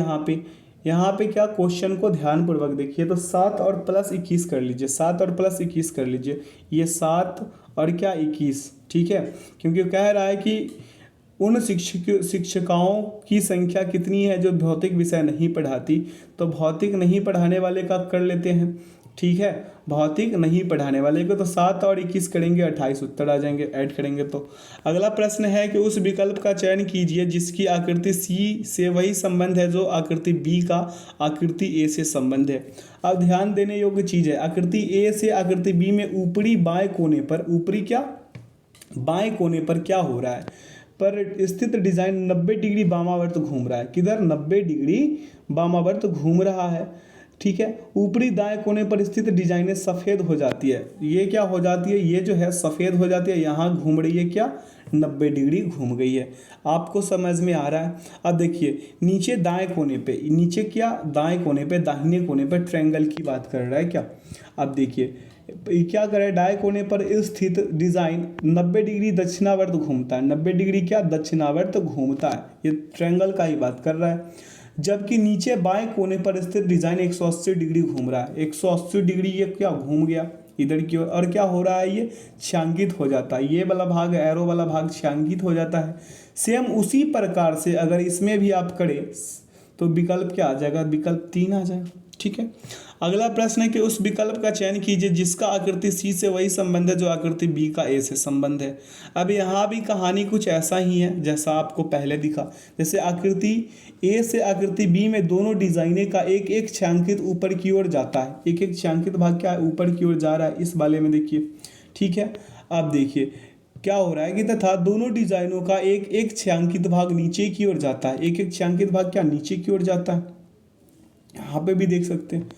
यहाँ पे क्या, क्वेश्चन को ध्यानपूर्वक देखिए तो 7 और प्लस 21 कर लीजिए, 7 और प्लस 21 कर लीजिए, ये 7 और क्या 21। ठीक है, क्योंकि कह रहा है कि उन शिक्षिकाओं की संख्या कितनी है जो भौतिक विषय नहीं पढ़ाती, तो भौतिक नहीं पढ़ाने वाले का कर लेते हैं। ठीक है, भौतिक नहीं पढ़ाने वाले को तो 7 और 21 करेंगे 28 उत्तर आ जाएंगे ऐड करेंगे तो। अगला प्रश्न है कि उस विकल्प का चयन कीजिए जिसकी आकृति C से वही संबंध है जो आकृति B का आकृति A से संबंध है। अब ध्यान देने योग्य चीज है, आकृति A से आकृति B में ऊपरी बाएं कोने पर, ऊपरी क्या, बाएं कोने पर क्या हो रहा है, पर स्थित डिजाइन 90 डिग्री वामावर्त घूम रहा है। किधर, 90 डिग्री वामावर्त घूम रहा है। ठीक है, ऊपरी दाएं कोने पर स्थित डिजाइनें सफ़ेद हो जाती है, ये क्या हो जाती है, ये जो है सफ़ेद हो जाती है, यहाँ घूम रही है क्या, 90 डिग्री घूम गई है। आपको समझ में आ रहा है। अब देखिए नीचे दाएं कोने पे, नीचे क्या, दाएं कोने पे, दाहिने कोने पे ट्रायंगल की बात कर रहा है क्या। अब देखिए क्या कर रहा है, दाएं कोने पर स्थित डिजाइन 90 डिग्री दक्षिणावर्त घूमता है, 90 डिग्री क्या, दक्षिणावर्त घूमता है, ये ट्रायंगल का ही बात कर रहा है। जबकि नीचे बाएं कोने पर स्थित डिजाइन 180 डिग्री घूम रहा है, 180 डिग्री ये क्या घूम गया इधर की ओर, और क्या हो रहा है, ये छायांकित हो जाता है, ये वाला भाग, एरो वाला भाग छायांकित हो जाता है। सेम उसी प्रकार से अगर इसमें भी आप करें तो विकल्प क्या आ जाएगा, विकल्प 3 आ जाएगा। ठीक है, अगला प्रश्न है कि उस विकल्प का चयन कीजिए जिसका आकृति C से वही संबंध है जो आकृति B का A से संबंध है। अब यहाँ भी कहानी कुछ ऐसा ही है जैसा आपको पहले दिखा, जैसे आकृति A से आकृति B में दोनों डिजाइने का एक एक छायांकित ऊपर की ओर जाता है, एक एक छायांकित भाग क्या है, ऊपर की ओर जा रहा है, इस वाले में देखिए। ठीक है, अब देखिए क्या हो रहा है कि तथा दोनों डिजाइनों का एक एक छायांकित भाग नीचे की ओर जाता है, एक एक छायांकित भाग क्या नीचे की ओर जाता है, यहाँ पे भी देख सकते हैं।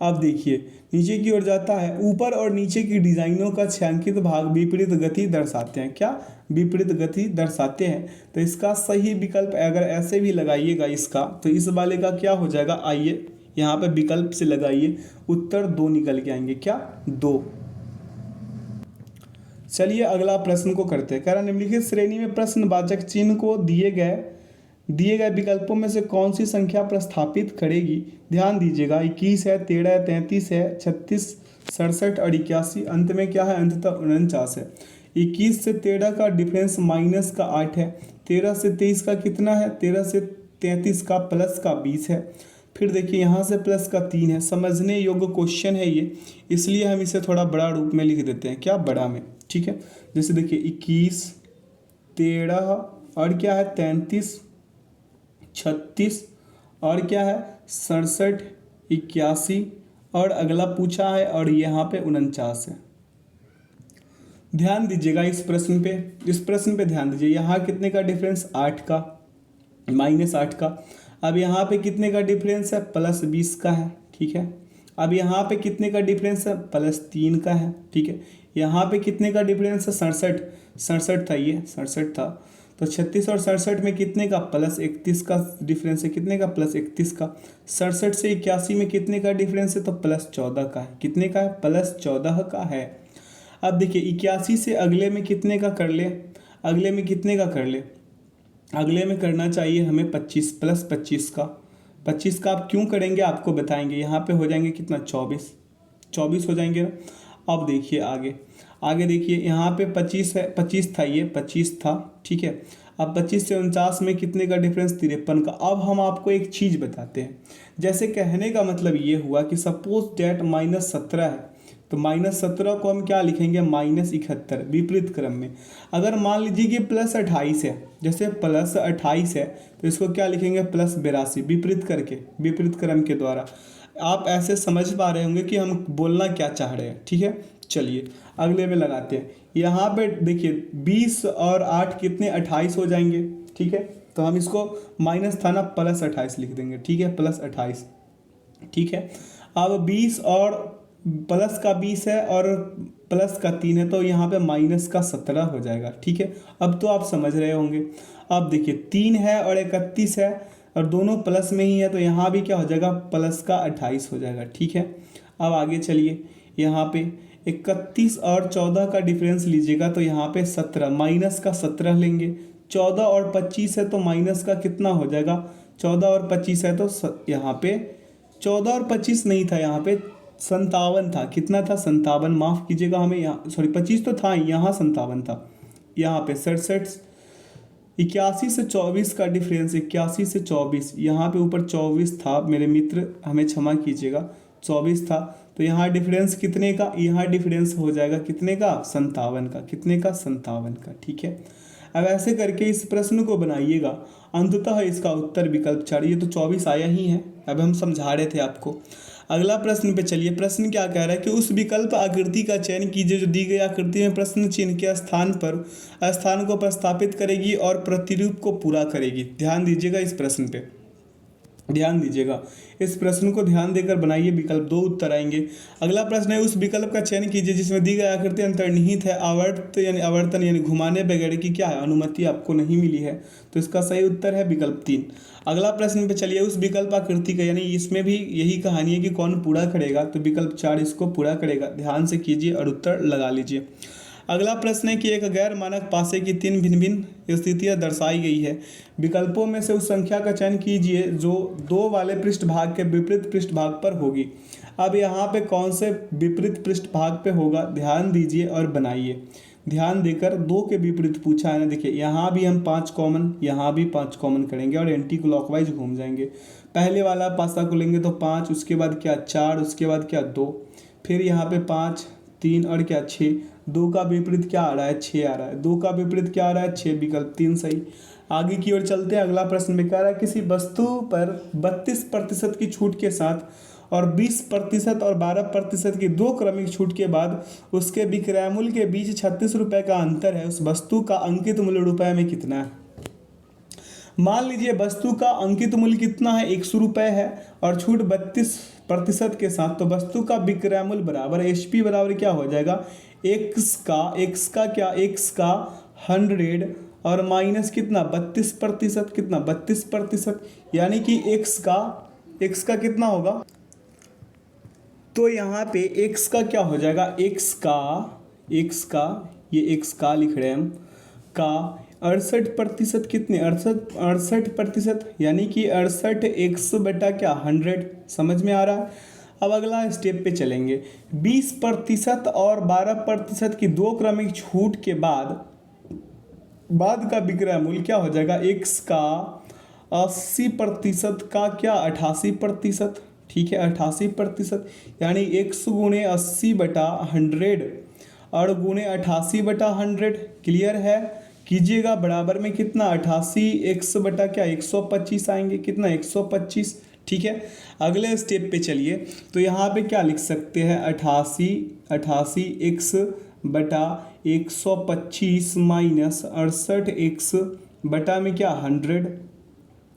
आप देखिए नीचे की ओर जाता है, ऊपर और नीचे की डिजाइनों का छायांकित भाग विपरीत गति दर्शाते हैं, क्या, विपरीत गति दर्शाते हैं। तो इसका सही विकल्प अगर ऐसे भी लगाइएगा इसका, तो इस वाले का क्या हो जाएगा, आइए यहाँ पे विकल्प से लगाइए, उत्तर 2 निकल के आएंगे, क्या, 2। चलिए अगला प्रश्न को करते हैं। कह रहा निम्नलिखित श्रेणी में प्रश्नवाचक चिन्ह को दिए गए विकल्पों में से कौन सी संख्या प्रस्थापित करेगी। ध्यान दीजिएगा, 21 है, 13 है, 33 है, 36, 67 और 81, अंत में क्या है, अंततः 49 है। 21 से 13 का डिफरेंस -8 है, 13 से 23 का कितना है, 13 से 33 का प्लस का 20 है, फिर देखिए यहाँ से प्लस का 3 है। समझने योग्य क्वेश्चन है ये, इसलिए हम इसे थोड़ा बड़ा रूप में लिख देते हैं, क्या, बड़ा में। ठीक है, जैसे देखिए 21 13 और क्या है 33, 36 और क्या है 67, 81 और अगला पूछा है और यहाँ पे 49 है। ध्यान दीजिएगा इस प्रश्न पे ध्यान दीजिए। यहाँ कितने का डिफरेंस 8 का, -8 का। अब यहाँ पे कितने का डिफरेंस है +20 का है, ठीक है। अब यहाँ पे कितने का डिफरेंस है +3 का है, ठीक है। यहाँ पे कितने का डिफरेंस है 67 था, ये 67 था। तो 36 और 67 में कितने का +31 का डिफरेंस है, कितने का +31 का। 67 से 81 में कितने का डिफरेंस है तो +14 का है, कितने का है +14 का है। अब देखिए 81 से अगले में कितने का कर ले, अगले में कितने का कर ले, अगले में करना चाहिए हमें 25 +25 का। 25 का आप क्यों करेंगे आपको बताएंगे। यहाँ पे हो जाएंगे कितना 24 हो जाएंगे ना। अब देखिए आगे देखिए यहाँ पे 25 है, 25 था, ये 25 था, ठीक है। अब 25 से 49 में कितने का डिफरेंस 53 का। अब हम आपको एक चीज़ बताते हैं, जैसे कहने का मतलब ये हुआ कि सपोज डेट -17 है तो -17 को हम क्या लिखेंगे -71 विपरीत क्रम में। अगर मान लीजिए कि +28 है, जैसे +28 है तो इसको क्या लिखेंगे +82 विपरीत करके, विपरीत क्रम के द्वारा। आप ऐसे समझ पा रहे होंगे कि हम बोलना क्या चाह रहे हैं, ठीक है। चलिए अगले में लगाते हैं। यहाँ पे देखिए 20 और 8 कितने 28 हो जाएंगे, ठीक है। तो हम इसको माइनस था ना +28 लिख देंगे, ठीक है, +28, ठीक है। अब 20 और प्लस का 20 है और प्लस का 3 है तो यहाँ पे -17 हो जाएगा, ठीक है। अब तो आप समझ रहे होंगे। अब देखिए 3 है और 31 है और दोनों प्लस में ही है तो यहाँ भी क्या हो जाएगा +28 हो जाएगा, ठीक है। अब आगे चलिए, यहाँ पे 31 और 14 का डिफरेंस लीजिएगा तो यहाँ पे 17 -17 लेंगे। 14 और 25 है तो माइनस का कितना हो जाएगा, 14 और 25 है तो यहाँ पे 14 और 25 नहीं था, यहाँ पे 57 था। कितना था 57, माफ़ कीजिएगा हमें यहाँ, सॉरी 25 तो था, यहाँ 57 था। यहाँ पे 67, 81 से 24 का डिफरेंस, 81 से 24, यहाँ पे ऊपर 24 था मेरे मित्र, हमें क्षमा कीजिएगा, 24 था। तो यहाँ डिफरेंस कितने का, यहाँ डिफरेंस हो जाएगा कितने का 57 का, कितने का 57 का, ठीक है। अब ऐसे करके इस प्रश्न को बनाइएगा, अंततः इसका उत्तर विकल्प 4। ये तो 24 आया ही है, अब हम समझा रहे थे आपको। अगला प्रश्न पे चलिए। प्रश्न क्या कह रहा है कि उस विकल्प आकृति का चयन कीजिए जो दी गई आकृति में प्रश्न चिन्ह के स्थान को प्रस्तापित करेगी और प्रतिरूप को पूरा करेगी। ध्यान दीजिएगा इस प्रश्न पे, ध्यान दीजिएगा इस प्रश्न को ध्यान देकर बनाइए। विकल्प 2 उत्तर आएंगे। अगला प्रश्न है उस विकल्प का चयन कीजिए जिसमें दी गई आकृति अंतर्निहित है, आवर्तन यानी घुमाने वगैरह की क्या है अनुमति आपको नहीं मिली है, तो इसका सही उत्तर है विकल्प 3। अगला प्रश्न पे चलिए। उस विकल्प आकृति का, यानी इसमें भी यही कहानी है कि कौन पूरा करेगा, तो विकल्प 4 इसको पूरा करेगा। ध्यान से कीजिए और उत्तर लगा लीजिए। अगला प्रश्न है कि एक गैर मानक पासे की 3 भिन्न भिन्न स्थितियां दर्शाई गई है। विकल्पों में से उस संख्या का चयन कीजिए जो 2 वाले पृष्ठभाग के विपरीत पृष्ठभाग पर होगी। अब यहाँ पे कौन से विपरीत पृष्ठभाग पे होगा, ध्यान दीजिए और बनाइए। ध्यान देकर 2 के विपरीत पूछा है ना, देखिए यहाँ भी हम 5 कॉमन, यहाँ भी 5 कॉमन करेंगे और एंटी क्लॉकवाइज घूम जाएंगे। पहले वाला पासा को लेंगे तो 5, उसके बाद क्या 4, उसके बाद क्या 2, फिर यहाँ पे 5, 3 और क्या 6। 2 का विपरीत क्या आ रहा है 6 आ रहा है, 2 का विपरीत क्या आ रहा है 6, विकल्प 3 सही। आगे की ओर चलते हैं। अगला प्रश्न में कह रहा है किसी वस्तु पर 32% की छूट के साथ और 20% और 12% की 2 क्रमिक छूट के बाद उसके विक्रय मूल्य के बीच 36 रुपये का अंतर है। उस वस्तु का अंकित मूल्य रुपए में कितना है। मान लीजिए वस्तु का अंकित मूल्य कितना है 100 रुपये है और छूट 32% के साथ, तो वस्तु का विक्रय मूल्य बराबर HP बराबर क्या हो जाएगा x का 100 और माइनस कितना 32%, कितना 32%, यानी कि x का कितना होगा, तो यहाँ पे x का क्या हो जाएगा, x का ये x का लिख रहे हैं हम, का 68% कितने 68%, यानी कि 68 100 बटा क्या 100। समझ में आ रहा है। अब अगला स्टेप पे चलेंगे। 20% और 12% की 2 क्रमिक छूट के बाद का विक्रय मूल्य क्या हो जाएगा, x का 80% का क्या 88%, ठीक है 88%, यानी 100 गुणे 80 बटा 100 और गुणे 88 बटा 100। क्लियर है कीजिएगा, बराबर में कितना 88x बटा क्या 125 आएंगे, कितना 125। ठीक है, अगले स्टेप पे चलिए, तो यहाँ पे क्या लिख सकते हैं 88x बटा 125 माइनस 68x बटा में क्या 100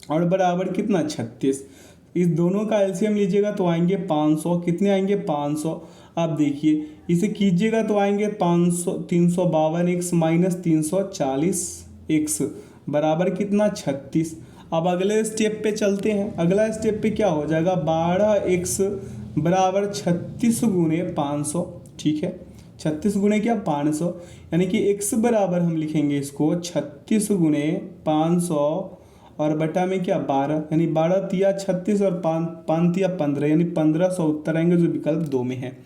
और बराबर कितना 36। इस दोनों का एलसीएम लीजिएगा तो आएंगे 500, कितने आएंगे 500। आप देखिए इसे कीजिएगा तो आएंगे 500 352x माइनस 340x बराबर कितना 36। अब अगले स्टेप पे चलते हैं, अगला स्टेप पे क्या हो जाएगा 12x बराबर 36 गुणे 500। ठीक है, 36 गुणे क्या 500, यानी कि x बराबर हम लिखेंगे इसको 36 गुणे 500 और बटा में क्या 12, यानी 12 तिया 36 और 5 तिया 15, यानी 1500 उत्तर आएंगे जो विकल्प 2 में है।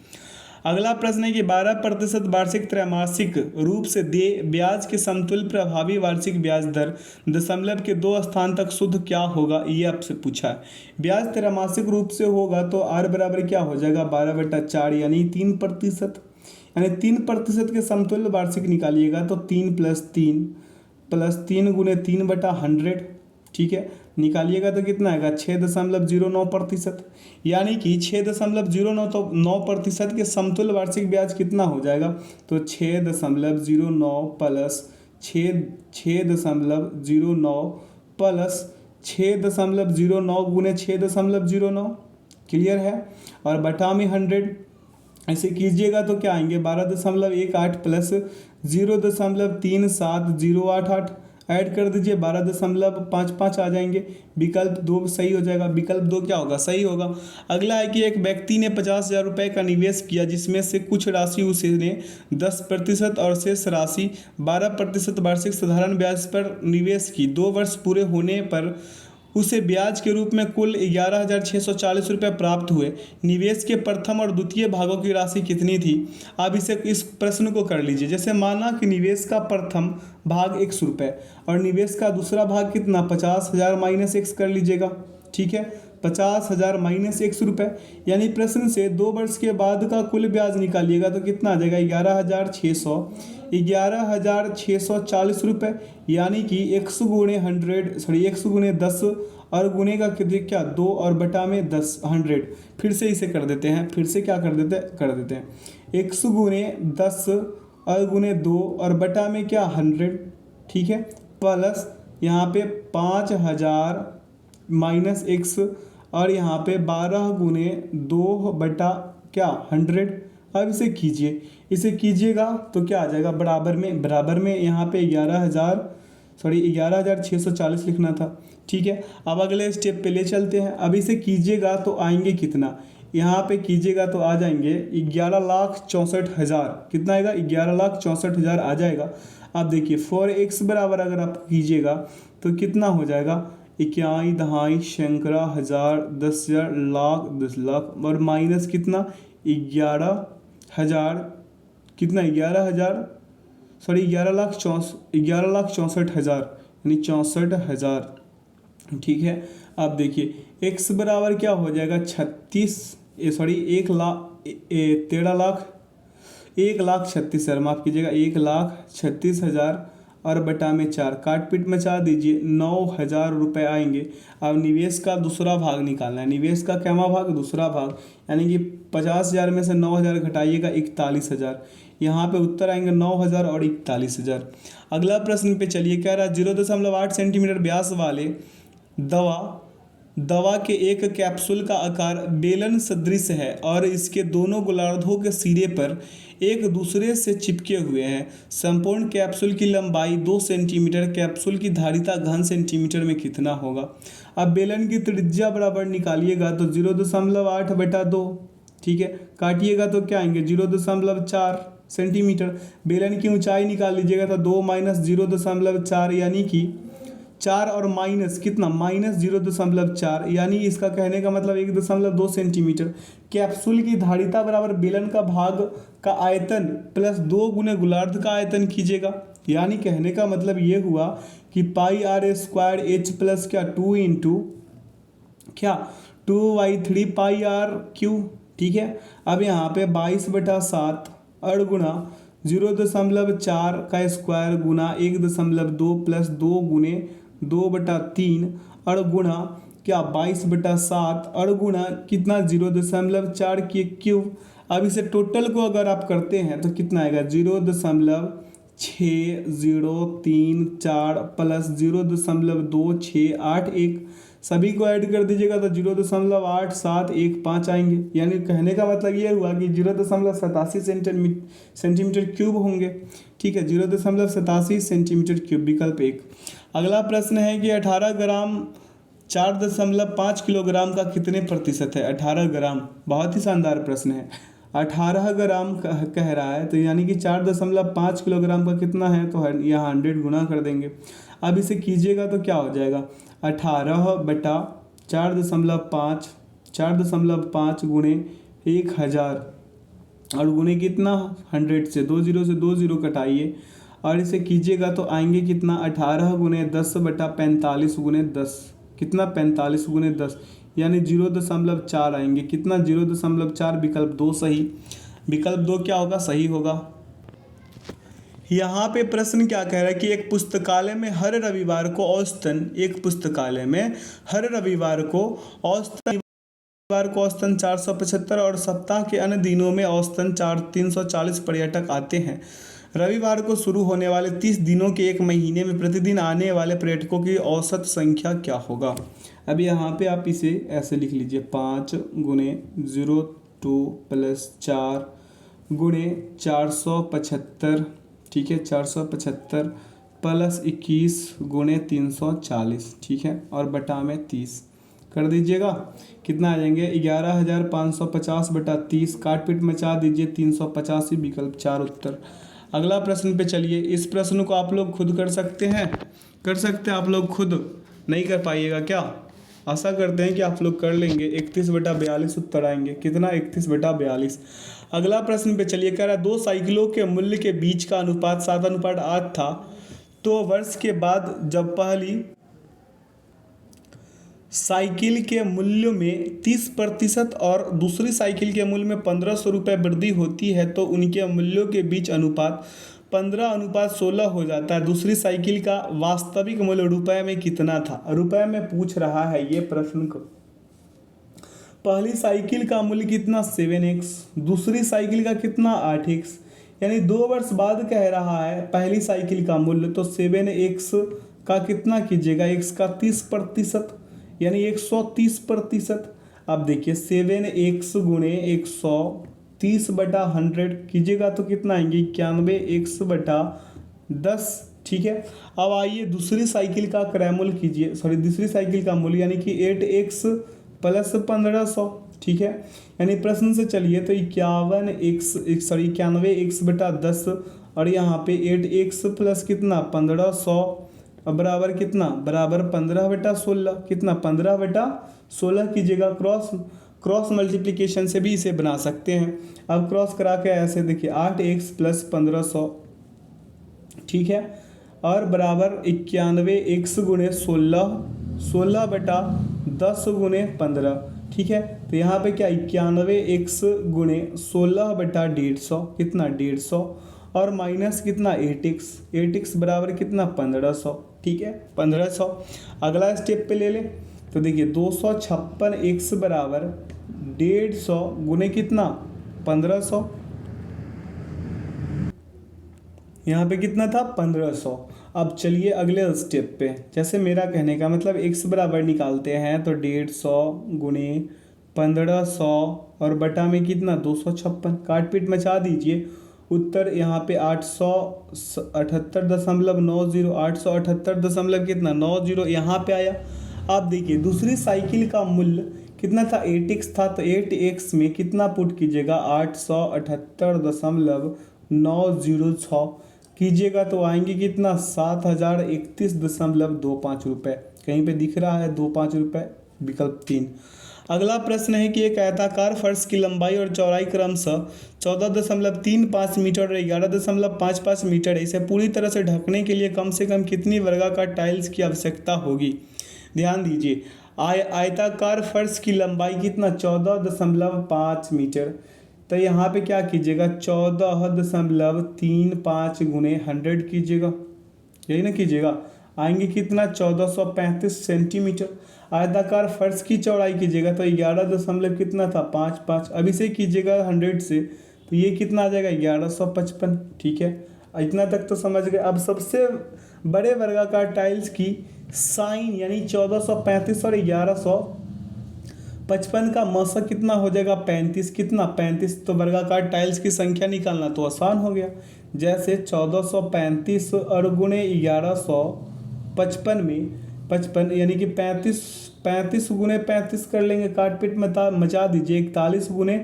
अगला प्रश्न है कि 12% वार्षिक त्रैमासिक रूप से दे ब्याज के समतुल्य प्रभावी वार्षिक ब्याज दर दशमलव के 2 स्थान तक शुद्ध क्या होगा, ये आपसे पूछा है। ब्याज त्रैमासिक रूप से होगा तो r बराबर क्या हो जाएगा 12/4 यानी 3%, यानी 3% के समतुल्य वार्षिक निकालिएगा तो 3 + 3 गुणे 3/100। ठीक है, निकालिएगा तो कितना आएगा 6.09%, यानी कि 6.09% के समतुल्य वार्षिक ब्याज कितना हो जाएगा, तो 6.09 प्लस 6.09 प्लस 6.09 गुणे 6.09, क्लियर है, और बटा में 100। ऐसे कीजिएगा तो क्या आएंगे 12.18 प्लस 0.37088 ऐड कर दीजिए 12.55 आ जाएंगे, विकल्प 2 सही हो जाएगा, विकल्प 2 क्या होगा सही होगा। अगला है कि एक व्यक्ति ने 50,000 रुपये का निवेश किया जिसमें से कुछ राशि उसने 10% और शेष राशि 12% वार्षिक साधारण ब्याज पर निवेश की। 2 वर्ष पूरे होने पर उसे ब्याज के रूप में कुल 11,640 रुपये प्राप्त हुए। निवेश के प्रथम और द्वितीय भागों की राशि कितनी थी। अब इस प्रश्न को कर लीजिए, जैसे माना कि निवेश का प्रथम भाग 100 रुपये और निवेश का दूसरा भाग कितना 50,000 माइनस x कर लीजिएगा। ठीक है, 50,000 माइनस 100 रुपये, यानी प्रश्न से 2 वर्ष के बाद का कुल ब्याज निकालिएगा तो कितना आ जाएगा 11,640 रुपये, यानी कि 100 गुणे 10 और गुणे का क्या 2 और बटा में 10 100। फिर से इसे कर देते हैं, फिर से क्या कर देते हैं 100 गुणे 10 और गुणे 2 और बटा में क्या 100। ठीक है, प्लस यहाँ पे 5,000 माइनस x और यहाँ पे 12 गुणे 2 बटा क्या 100। अब इसे कीजिए, इसे कीजिएगा तो क्या आ जाएगा बराबर में यहाँ पे 11,640 लिखना था। ठीक है, अब अगले स्टेप पे ले चलते हैं। अब इसे कीजिएगा तो आएंगे कितना, यहाँ पे कीजिएगा तो आ जाएंगे 11,64,000, कितना आएगा 11,64,000 आ जाएगा। अब देखिए 4x बराबर अगर आप कीजिएगा तो कितना हो जाएगा 21 दहाई शंकरा हज़ार 10,000 लाख 10 लाख और माइनस कितना 11,000 कितना 11,64,000 यानी 64,000। ठीक है, अब देखिए x बराबर क्या हो जाएगा 1,36,000 माफ़ कीजिएगा 1,36,000 और बटा में 4 काट पीट मचा दीजिए 9,000 रुपये आएंगे। अब निवेश का दूसरा भाग निकालना है, निवेश का कैमा भाग दूसरा भाग, यानी कि 50,000 में से 9,000 घटाइएगा 41,000, यहाँ पे उत्तर आएंगे 9,000 और 41,000। अगला प्रश्न पे चलिए, कह रहा है 0.8 सेंटीमीटर व्यास वाले दवा के एक कैप्सूल का आकार बेलन सदृश है और इसके दोनों गोलार्धों के सिरे पर एक दूसरे से चिपके हुए हैं। संपूर्ण कैप्सूल की लंबाई 2 सेंटीमीटर, कैप्सूल की धारिता घन सेंटीमीटर में कितना होगा। अब बेलन की त्रिज्या बराबर निकालिएगा तो 0.8/2, ठीक है, काटिएगा तो क्या आएंगे 0.4 सेंटीमीटर। बेलन की ऊंचाई निकाल लीजिएगा तो 2 माइनस 0.4 यानी कि 4 और माइनस कितना -0.4, यानी इसका कहने का मतलब 1.2 सेंटीमीटर। कैप्सूल की धारिता बराबर बेलन का भाग का आयतन प्लस 2 गुने गोलार्ध का आयतन कीजिएगा, यानी कहने का मतलब ये हुआ कि πr² प्लस क्या 2 इंटू क्या 2/3 πr क्यू। ठीक है, अब यहाँ पे 22/7 और गुणा 0.4 का स्क्वायर गुना 1.2 प्लस 2 गुने 2/3 और गुणा क्या 22/7 और गुणा कितना 0.4 की क्यूब। अब इसे टोटल को अगर आप करते हैं तो कितना आएगा 0.6034 प्लस 0.2681 सभी को ऐड कर दीजिएगा तो 0.8715 आएंगे। यानी कहने का मतलब ये हुआ कि 0.87 सेंटीमीटर क्यूब होंगे। ठीक है, 0.87 सेंटीमीटर क्यूब विकल्प 1। अगला प्रश्न है कि 18 ग्राम 4.5 किलोग्राम का कितने प्रतिशत है। 18 ग्राम बहुत ही शानदार प्रश्न है। 18 ग्राम कह रहा है तो यानी कि 4.5 किलोग्राम का कितना है तो यहाँ 100 गुना कर देंगे। अब इसे कीजिएगा तो क्या हो जाएगा 18/4.5 गुणे 1000 और गुणे कितना 100 से 2 जीरो कटाइए और इसे कीजिएगा तो आएंगे कितना 18 गुणे 10/45 गुणे 10 कितना 45 गुणे 10 यानी 0.4 आएंगे। कितना 0.4 विकल्प 2 सही। विकल्प 2 क्या होगा सही होगा। यहाँ पे प्रश्न क्या कह रहा है कि एक पुस्तकालय में हर रविवार को औसतन 475 और सप्ताह के अन्य दिनों में औसतन 340 पर्यटक आते हैं। रविवार को शुरू होने वाले 30 दिनों के एक महीने में प्रतिदिन आने वाले पर्यटकों की औसत संख्या क्या होगा। अब यहाँ पे आप इसे ऐसे लिख लीजिए 5 गुणे 02 प्लस 4 गुणे 475। ठीक है, 475 प्लस 21 गुणे 340। ठीक है, और बटा में 30 कर दीजिएगा। कितना आ जाएंगे 11,550/30 काट पीट मचा दीजिए 385 विकल्प 4 उत्तर। अगला प्रश्न पे चलिए। इस प्रश्न को आप लोग खुद कर सकते हैं आप लोग खुद नहीं कर पाइएगा क्या। आशा करते हैं कि आप लोग कर लेंगे। 31/42 उत्तर आएंगे। कितना 31/42। अगला प्रश्न पे चलिए। कह रहा है 2 साइकिलों के मूल्य के बीच का अनुपात 7:8 था तो वर्ष के बाद जब पहली साइकिल के मूल्य में 30% और दूसरी साइकिल के मूल्य में 1500 रुपये वृद्धि होती है तो उनके मूल्यों के बीच अनुपात 15:16 हो जाता है। दूसरी साइकिल का वास्तविक मूल्य रुपए में कितना था। रुपए में पूछ रहा है ये प्रश्न को। पहली साइकिल का मूल्य कितना 7x, दूसरी साइकिल का कितना 8x, यानी 2 वर्ष बाद कह रहा है पहली साइकिल का मूल्य तो 7x का कितना कीजिएगा x का 30% यानी 130%। अब देखिए 7x गुणे 130/100 कीजिएगा तो कितना आएंगे 91x/10। ठीक है, अब आइए दूसरी साइकिल का क्रय मूल्य कीजिए, दूसरी साइकिल का मूल्य यानी कि 8x प्लस 1500। ठीक है, यानी प्रश्न से चलिए तो 91x/10 और यहाँ पे 8x प्लस कितना 1500 बराबर कितना बराबर 15/16। कितना 15/16 कीजिएगा। क्रॉस मल्टीप्लिकेशन से भी इसे बना सकते हैं। अब क्रॉस करा के ऐसे देखिए 8x प्लस 1500। ठीक है, और बराबर 91x गुणे 16/10 गुणे 15। ठीक है, तो यहाँ पे क्या 91x गुणे 16/150 कितना 150 और माइनस कितना 8x बराबर कितना 1500। ठीक है, 1500। अगला स्टेप पे ले ले तो देखिए 256x बराबर 150 गुने कितना 1500। यहाँ पे कितना था 1500। अब चलिए अगले स्टेप पे। जैसे मेरा कहने का मतलब x बराबर निकालते हैं तो 150 गुने 1500 और बटा में कितना 256 काट पीट मचा दीजिए। उत्तर यहाँ पे 878.90 878 कितना 90 यहाँ पे आया। अब देखिए दूसरी साइकिल का मूल्य कितना था 8x था तो 8x में कितना पुट कीजिएगा 878.906 कीजिएगा तो आएंगे कितना 7031.25 रुपये। कहीं पे दिख रहा है 25 रुपये विकल्प 3। अगला प्रश्न है कि एक आयताकार फर्श की लंबाई और चौड़ाई क्रमशः 14.35 मीटर और 11.55 मीटर है। इसे पूरी तरह से ढकने के लिए कम से कम कितनी वर्गाकार टाइल्स की आवश्यकता होगी। ध्यान दीजिए आयताकार फर्श की लंबाई कितना 14.5 मीटर, तो यहाँ पे क्या कीजिएगा 14.35 गुणे 100 कीजिएगा, यही ना कीजिएगा। आएंगे कितना 1435 सेंटीमीटर। आयताकार फर्श की चौड़ाई कीजिएगा तो 11 दशमलव कितना था 55। अब इसे कीजिएगा 100 से तो ये कितना आ जाएगा 1155। ठीक है, इतना तक तो समझ गए। अब सबसे बड़े वर्गाकार टाइल्स की साइन यानी 1435 और 1155 का मौसक कितना हो जाएगा 35। कितना 35, तो वर्गाकार टाइल्स की संख्या निकालना तो आसान हो गया। जैसे 1435 और गुणे 1155 में 55 यानी कि 35 गुणे 35 कर लेंगे, काट पीट मचा दीजिए। 41 गुणे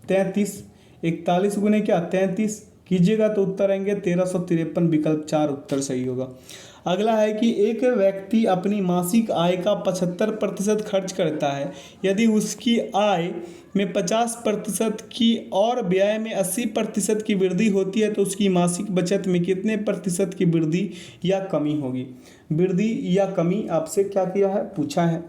33, 41 गुणे क्या 33 कीजिएगा तो उत्तर आएंगे 1353। विकल्प 4 उत्तर सही होगा। अगला है कि एक व्यक्ति अपनी मासिक आय का 75% खर्च करता है। यदि उसकी आय में 50% की और व्यय में 80% की वृद्धि होती है तो उसकी मासिक बचत में कितने प्रतिशत की वृद्धि या कमी होगी। वृद्धि या कमी आपसे क्या किया है पूछा है।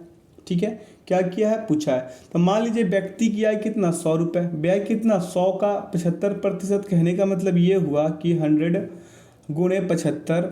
ठीक है, क्या किया है पूछा है। तो मान लीजिए व्यक्ति की आय कितना 100 रुपये, व्यय कितना 100 का 75%, कहने का मतलब ये हुआ कि 100 गुणे 75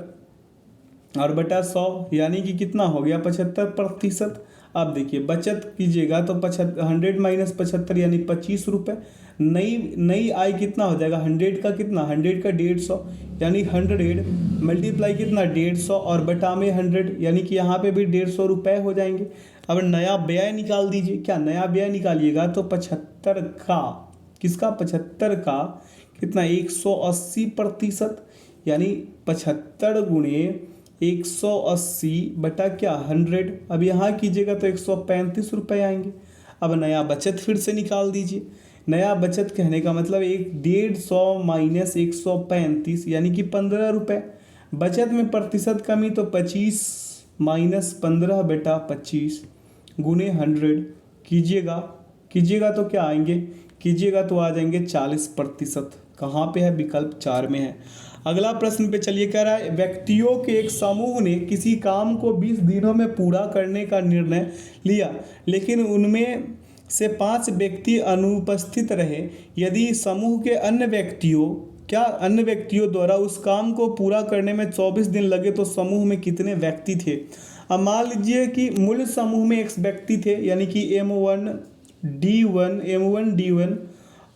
और बटा 100 यानी कि कितना हो गया 75%। अब देखिए बचत कीजिएगा तो 100 माइनस 75 यानी 25 रुपये। नई आय कितना हो जाएगा 100 का कितना 100 का 150 यानी 100 मल्टीप्लाई कितना 150 और बटा में 100 यानी कि यहाँ पे भी 150 रुपये हो जाएंगे। अब नया व्यय निकाल दीजिए। क्या नया व्यय निकालिएगा तो 75 का किसका 75 का कितना 180% यानी 75 गुणे 180 बटा क्या 100। अब यहाँ कीजिएगा तो 135 रुपये आएंगे। अब नया बचत फिर से निकाल दीजिए। नया बचत कहने का मतलब 150 माइनस 135 यानी कि 15 रुपये। बचत में प्रतिशत कमी तो 25 माइनस 15 बटा 25 गुणे 100 कीजिएगा तो क्या आएंगे कीजिएगा तो आ जाएंगे 40%। कहाँ पे है विकल्प 4 में है। अगला प्रश्न पे चलिए, कह रहा है व्यक्तियों के एक समूह ने किसी काम को 20 दिनों में पूरा करने का निर्णय लिया, लेकिन उनमें से 5 व्यक्ति अनुपस्थित रहे। यदि समूह के अन्य व्यक्तियों द्वारा उस काम को पूरा करने में 24 दिन लगे तो समूह में कितने व्यक्ति थे। अब मान लीजिए कि मूल समूह में X व्यक्ति थे यानी कि M1D1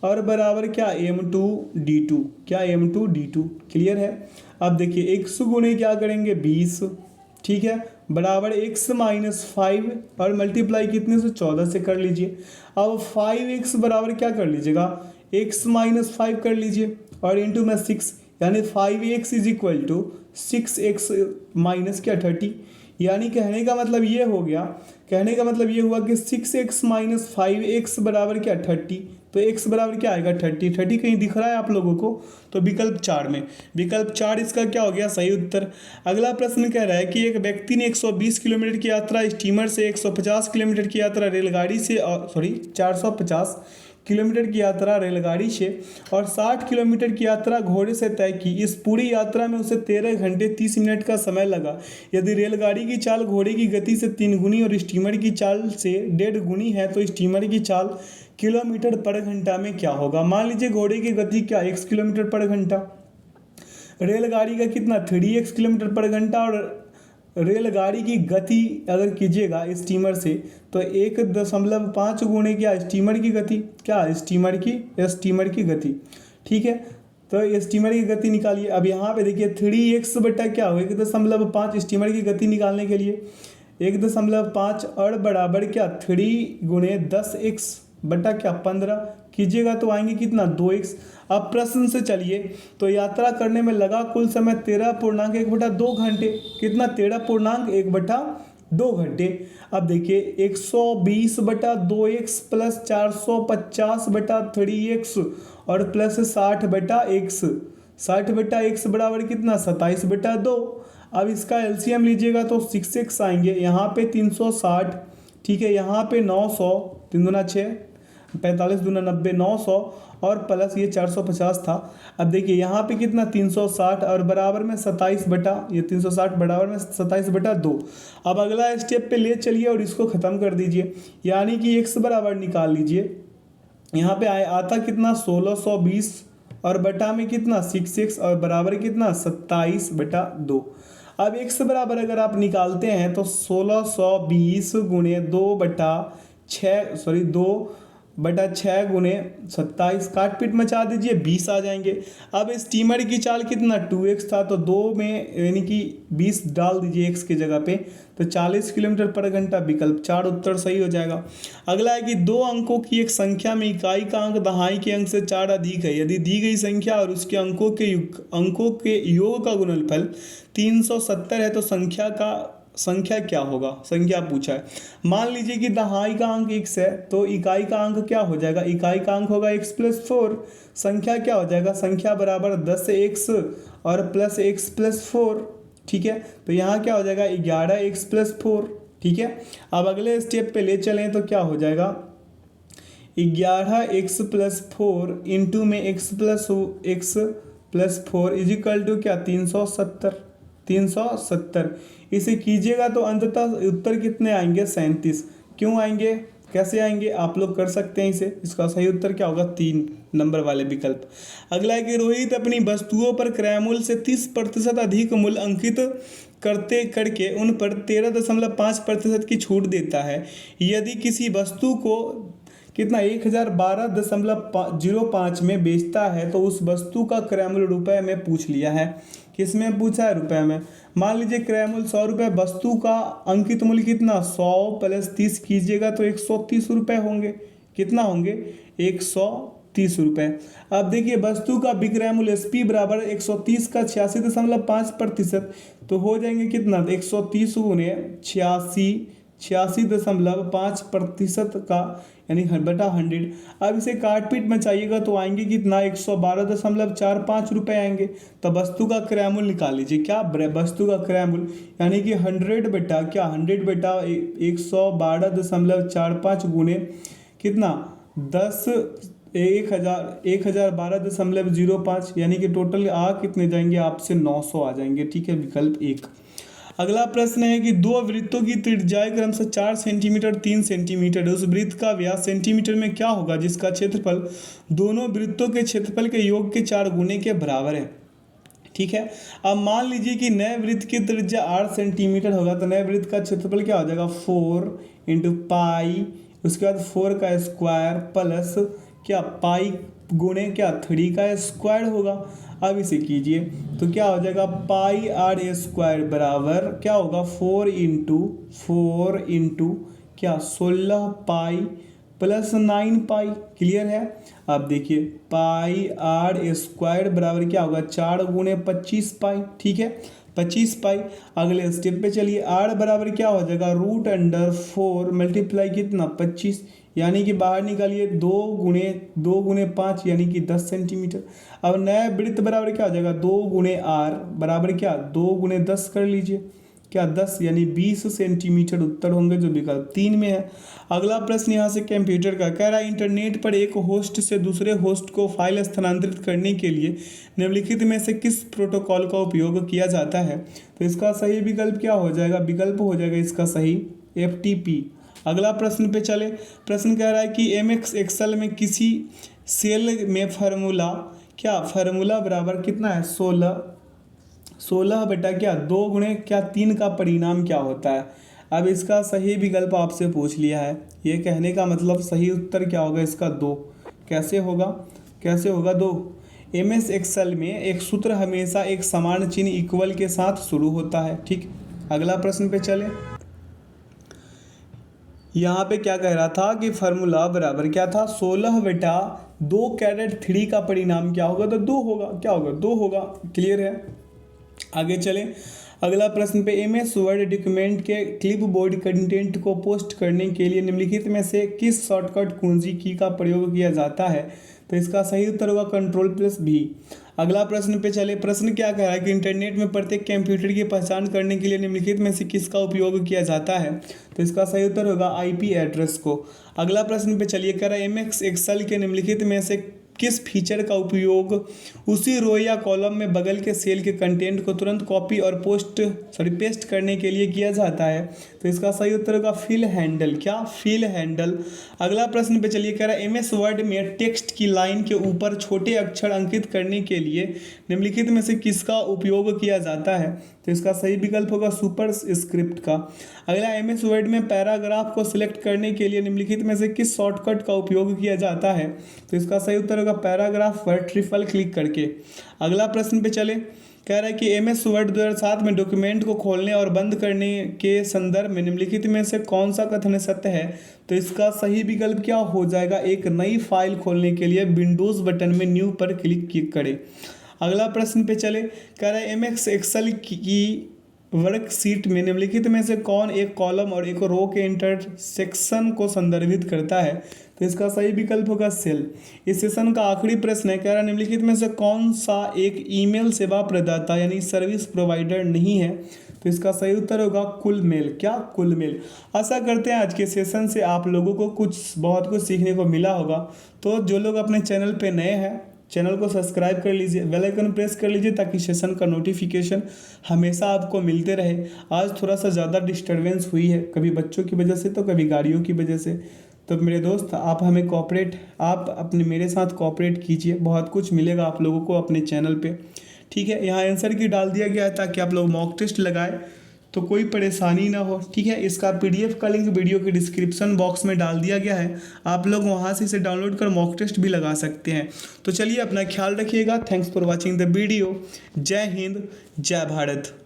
और बराबर क्या M2D2, क्या M2D2 क्लियर है। अब देखिए x गुणे क्या करेंगे 20, ठीक है, बराबर x माइनस 5 और मल्टीप्लाई कितने से 14 से कर लीजिए। अब 5x बराबर क्या कर लीजिएगा x माइनस 5 कर लीजिए और इंटू में 6 यानी 5x is equal to 6x minus क्या 30। यानी कहने का मतलब ये हुआ कि 6x माइनस 5x बराबर क्या 30। तो x बराबर क्या आएगा 30 कहीं दिख रहा है आप लोगों को, तो विकल्प 4 में विकल्प 4 इसका क्या हो गया सही उत्तर। अगला प्रश्न कह रहा है कि एक व्यक्ति ने 120 किलोमीटर की यात्रा स्टीमर से, 150 किलोमीटर की यात्रा रेलगाड़ी से 450 किलोमीटर की यात्रा रेलगाड़ी से और 60 किलोमीटर की यात्रा घोड़े से तय की। इस पूरी यात्रा में उसे 13 घंटे 30 मिनट का समय लगा। यदि रेलगाड़ी की चाल घोड़े की गति से 3 गुनी और स्टीमर की चाल से 1.5 गुनी है तो स्टीमर की चाल किलोमीटर पर घंटा में क्या होगा। मान लीजिए घोड़े की गति क्या x किलोमीटर पर घंटा, रेलगाड़ी का कितना 3x किलोमीटर पर घंटा और रेलगाड़ी की गति अगर कीजिएगा स्टीमर से तो 1.5 गुणे क्या स्टीमर की गति, क्या स्टीमर की गति। ठीक है, तो स्टीमर की गति निकालिए। अब यहाँ पे देखिए 3x बटा क्या हो 1.5 स्टीमर की गति निकालने के लिए 1.5 और बराबर क्या 3 गुणे 10x बटा क्या 15 कीजिएगा तो आएंगे कितना 2x। अब प्रश्न से चलिए, तो यात्रा करने में लगा कुल समय 13.1/2 घंटे, कितना 13.1/2 घंटे। अब देखिए 120/2x प्लस 450/3x और प्लस 60/x बराबर कितना 27/2। अब इसका एलसीएम लीजिएगा तो 6x आएंगे, यहाँ पे 360, ठीक है, यहाँ पे 900, 3 दूना 6, 45 दूना 90, 900 और प्लस ये 450 था। अब देखिए यहाँ पे कितना 360 और बराबर में 27/2। अब अगला स्टेप पे ले चलिए और इसको ख़त्म कर दीजिए, यानी कि x बराबर निकाल लीजिए। यहाँ पे आता कितना 1620 और बटा में कितना 66 और बराबर कितना 27/2। अब x बराबर अगर आप निकालते हैं तो 1620 गुणे 2/6 गुणे 27, काट पीट मचा दीजिए 20 आ जाएंगे। अब स्टीमर की चाल कितना 2x था तो 2 में यानी कि 20 डाल दीजिए x की जगह पे, तो 40 किलोमीटर पर घंटा, विकल्प 4 उत्तर सही हो जाएगा। अगला है कि 2 अंकों की एक संख्या में इकाई का अंक दहाई के अंक से 4 अधिक है, यदि दी गई संख्या और उसके अंकों के योग का गुणनफल 370 है तो संख्या क्या होगा, संख्या पूछा है। मान लीजिए कि दहाई का अंक x है तो इकाई का अंक क्या हो जाएगा, इकाई का अंक होगा x+4, संख्या क्या हो जाएगा, संख्या बराबर 10x और प्लस x+4, ठीक है। तो यहाँ क्या हो जाएगा 11x+4, ठीक है। अब अगले स्टेप पे ले चलें तो क्या हो जाएगा 11x+4 इंटू में x+4 इजिकल टू क्या 370। इसे कीजिएगा तो अंततः उत्तर कितने आएंगे 37। क्यों आएंगे, कैसे आएंगे, आप लोग कर सकते हैं इसे। इसका सही उत्तर क्या होगा 3 नंबर वाले विकल्प। अगला है कि रोहित अपनी वस्तुओं पर क्रय मूल्य से 30% अधिक मूल्य अंकित करके उन पर 13.5% की छूट देता है। यदि किसी वस्तु को कितना 1012.05 में बेचता है तो उस वस्तु का क्रय मूल्य रुपए में पूछ लिया है। किस में पूछा है, रुपए में। मान लीजिए क्रय मूल्य 100 रुपये, वस्तु का अंकित मूल्य कितना 100 + 30 कीजिएगा तो 130 रुपये होंगे। कितना होंगे 130 रुपये। अब देखिए वस्तु का विक्रय मूल्य एसपी बराबर 130 का 86.5%, तो हो जाएंगे कितना 130 गुणे 86.5% का यानी बटा 100। अब इसे काट पीट मचाइएगा तो आएंगे कितना 112.45 रुपये आएंगे। तो वस्तु का क्रय मूल्य निकाल लीजिए, क्या वस्तु का क्रय मूल्य यानी कि 100 बटा 112.45 गुणे कितना 1012.05 यानी कि टोटल कितने जाएंगे आपसे 900 आ जाएंगे, ठीक है, विकल्प 1। अगला प्रश्न है कि 2 वृत्तों की त्रिज्याएं क्रमशः 4 सेंटीमीटर 3 सेंटीमीटर है, उस वृत्त का व्यास सेंटीमीटर में क्या होगा जिसका क्षेत्रफल दोनों वृत्तों के क्षेत्रफल के योग के 4 गुने के बराबर है, ठीक है। अब मान लीजिए कि नए वृत्त की त्रिज्या 8 सेंटीमीटर होगा तो नए वृत्त का क्षेत्रफल क्या हो जाएगा 4 × पाई, उसके बाद 4 का स्क्वायर प्लस क्या पाई गुणे क्या 3 का स्क्वायर होगा। अब इसे कीजिए तो क्या हो जाएगा πr² बराबर क्या होगा 4 × क्या 16 पाई प्लस 9 पाई। क्लियर है। अब देखिए πr² बराबर क्या होगा 4 गुणे 25 पाई, ठीक है, 25 पाई। अगले स्टेप पे चलिए r बराबर क्या हो जाएगा √4 मल्टीप्लाई कितना 25 यानी कि बाहर निकालिए 2 गुणे 5 यानी कि 10 सेंटीमीटर। अब नया वृत्त बराबर क्या हो जाएगा 2 गुणे r बराबर क्या 2 गुणे 10 कर लीजिए, क्या 10 यानी 20 सेंटीमीटर उत्तर होंगे जो विकल्प 3 में है। अगला प्रश्न यहाँ से कंप्यूटर का कह रहा है इंटरनेट पर एक होस्ट से दूसरे होस्ट को फाइल स्थानांतरित करने के लिए निम्नलिखित में से किस प्रोटोकॉल का उपयोग किया जाता है। तो इसका सही विकल्प क्या हो जाएगा, विकल्प हो जाएगा इसका सही FTP। अगला प्रश्न पे चले। प्रश्न कह रहा है कि MX एक्सेल में किसी सेल में फार्मूला बराबर कितना है 16 बटा क्या 2 गुणे क्या 3 का परिणाम क्या होता है। अब इसका सही विकल्प आपसे पूछ लिया है, ये कहने का मतलब सही उत्तर क्या होगा इसका 2। कैसे होगा 2। MS एक्सेल में एक सूत्र हमेशा एक समान चिन्ह इक्वल के साथ शुरू होता है, ठीक। अगला प्रश्न पे चले। यहाँ पे क्या कह रहा था कि फार्मूला बराबर क्या था 16 बटा 2 कैरेट 3 का परिणाम क्या होगा, तो 2 होगा, क्या होगा 2 होगा। क्लियर है। आगे चले। अगला प्रश्न पे MS वर्ड डॉक्यूमेंट के क्लिपबोर्ड कंटेंट को पोस्ट करने के लिए निम्नलिखित में से किस शॉर्टकट कुंजी की का प्रयोग किया जाता है। तो इसका सही उत्तर होगा Ctrl+V। अगला प्रश्न पे चले। प्रश्न क्या कह रहा है कि इंटरनेट में प्रत्येक कंप्यूटर की पहचान करने के लिए निम्नलिखित में से किसका उपयोग किया जाता है। तो इसका सही उत्तर होगा IP एड्रेस को। अगला प्रश्न पे चलिए कह रहा है MX एक्सेल के निम्नलिखित में से किस फीचर का उपयोग उसी रो या कॉलम में बगल के सेल के कंटेंट को तुरंत कॉपी और पेस्ट करने के लिए किया जाता है? तो इसका सही उत्तर होगा फिल हैंडल। क्या? Fill handle. अगला प्रश्न पे चलिए, कह रहा है एमएस वर्ड में टेक्स्ट की लाइन के ऊपर छोटे अक्षर अंकित करने के लिए निम्नलिखित में से किसका उपयोग किया जाता है? तो इसका सही विकल्प होगा सुपर स्क्रिप्ट का। अगला, एमएस वर्ड में पैराग्राफ को सिलेक्ट करने के लिए निम्नलिखित में से किस शॉर्टकट का उपयोग किया जाता है? तो इसका सही उत्तर होगा पैराग्राफ पर ट्रिपल क्लिक करके। अगला प्रश्न पे चले, कह रहा है कि एमएस वर्ड 2007 में डॉक्यूमेंट को खोलने और बंद करने के संदर्भ में निम्नलिखित में से कौन सा कथन सत्य है? तो इसका सही विकल्प क्या हो जाएगा? एक नई फाइल खोलने के लिए विंडोज बटन में न्यू पर क्लिक करें। अगला प्रश्न पे चले, कह रहा है एमएस एक्सेल की वर्कशीट में निम्नलिखित में से कौन एक कॉलम और एक रो के इंटरसेक्शन को संदर्भित करता है? तो इसका सही विकल्प होगा सेल। इस सेशन का आखिरी प्रश्न है, कह रहा है निम्नलिखित में से कौन सा एक ईमेल सेवा प्रदाता यानी सर्विस प्रोवाइडर नहीं है? तो इसका सही उत्तर होगा कुल मेल। क्या? कुल मेल। आशा करते हैं आज के सेशन से आप लोगों को बहुत कुछ सीखने को मिला होगा। तो जो लोग अपने चैनल पे नए हैं, चैनल को सब्सक्राइब कर लीजिए, बेल आइकन प्रेस कर लीजिए ताकि सेशन का नोटिफिकेशन हमेशा आपको मिलते रहे। आज थोड़ा सा ज़्यादा डिस्टर्बेंस हुई है, कभी बच्चों की वजह से तो कभी गाड़ियों की वजह से। तो मेरे दोस्त, आप अपने मेरे साथ कोऑपरेट कीजिए, बहुत कुछ मिलेगा आप लोगों को अपने चैनल पे। ठीक है, यहाँ आंसर की डाल दिया गया है ताकि आप लोग मॉक टेस्ट लगाए तो कोई परेशानी ना हो। ठीक है, इसका पीडीएफ का लिंक वीडियो के डिस्क्रिप्शन बॉक्स में डाल दिया गया है, आप लोग वहाँ से इसे डाउनलोड कर मॉक टेस्ट भी लगा सकते हैं। तो चलिए, अपना ख्याल रखिएगा। Thanks for watching the video. जय हिंद, जय भारत।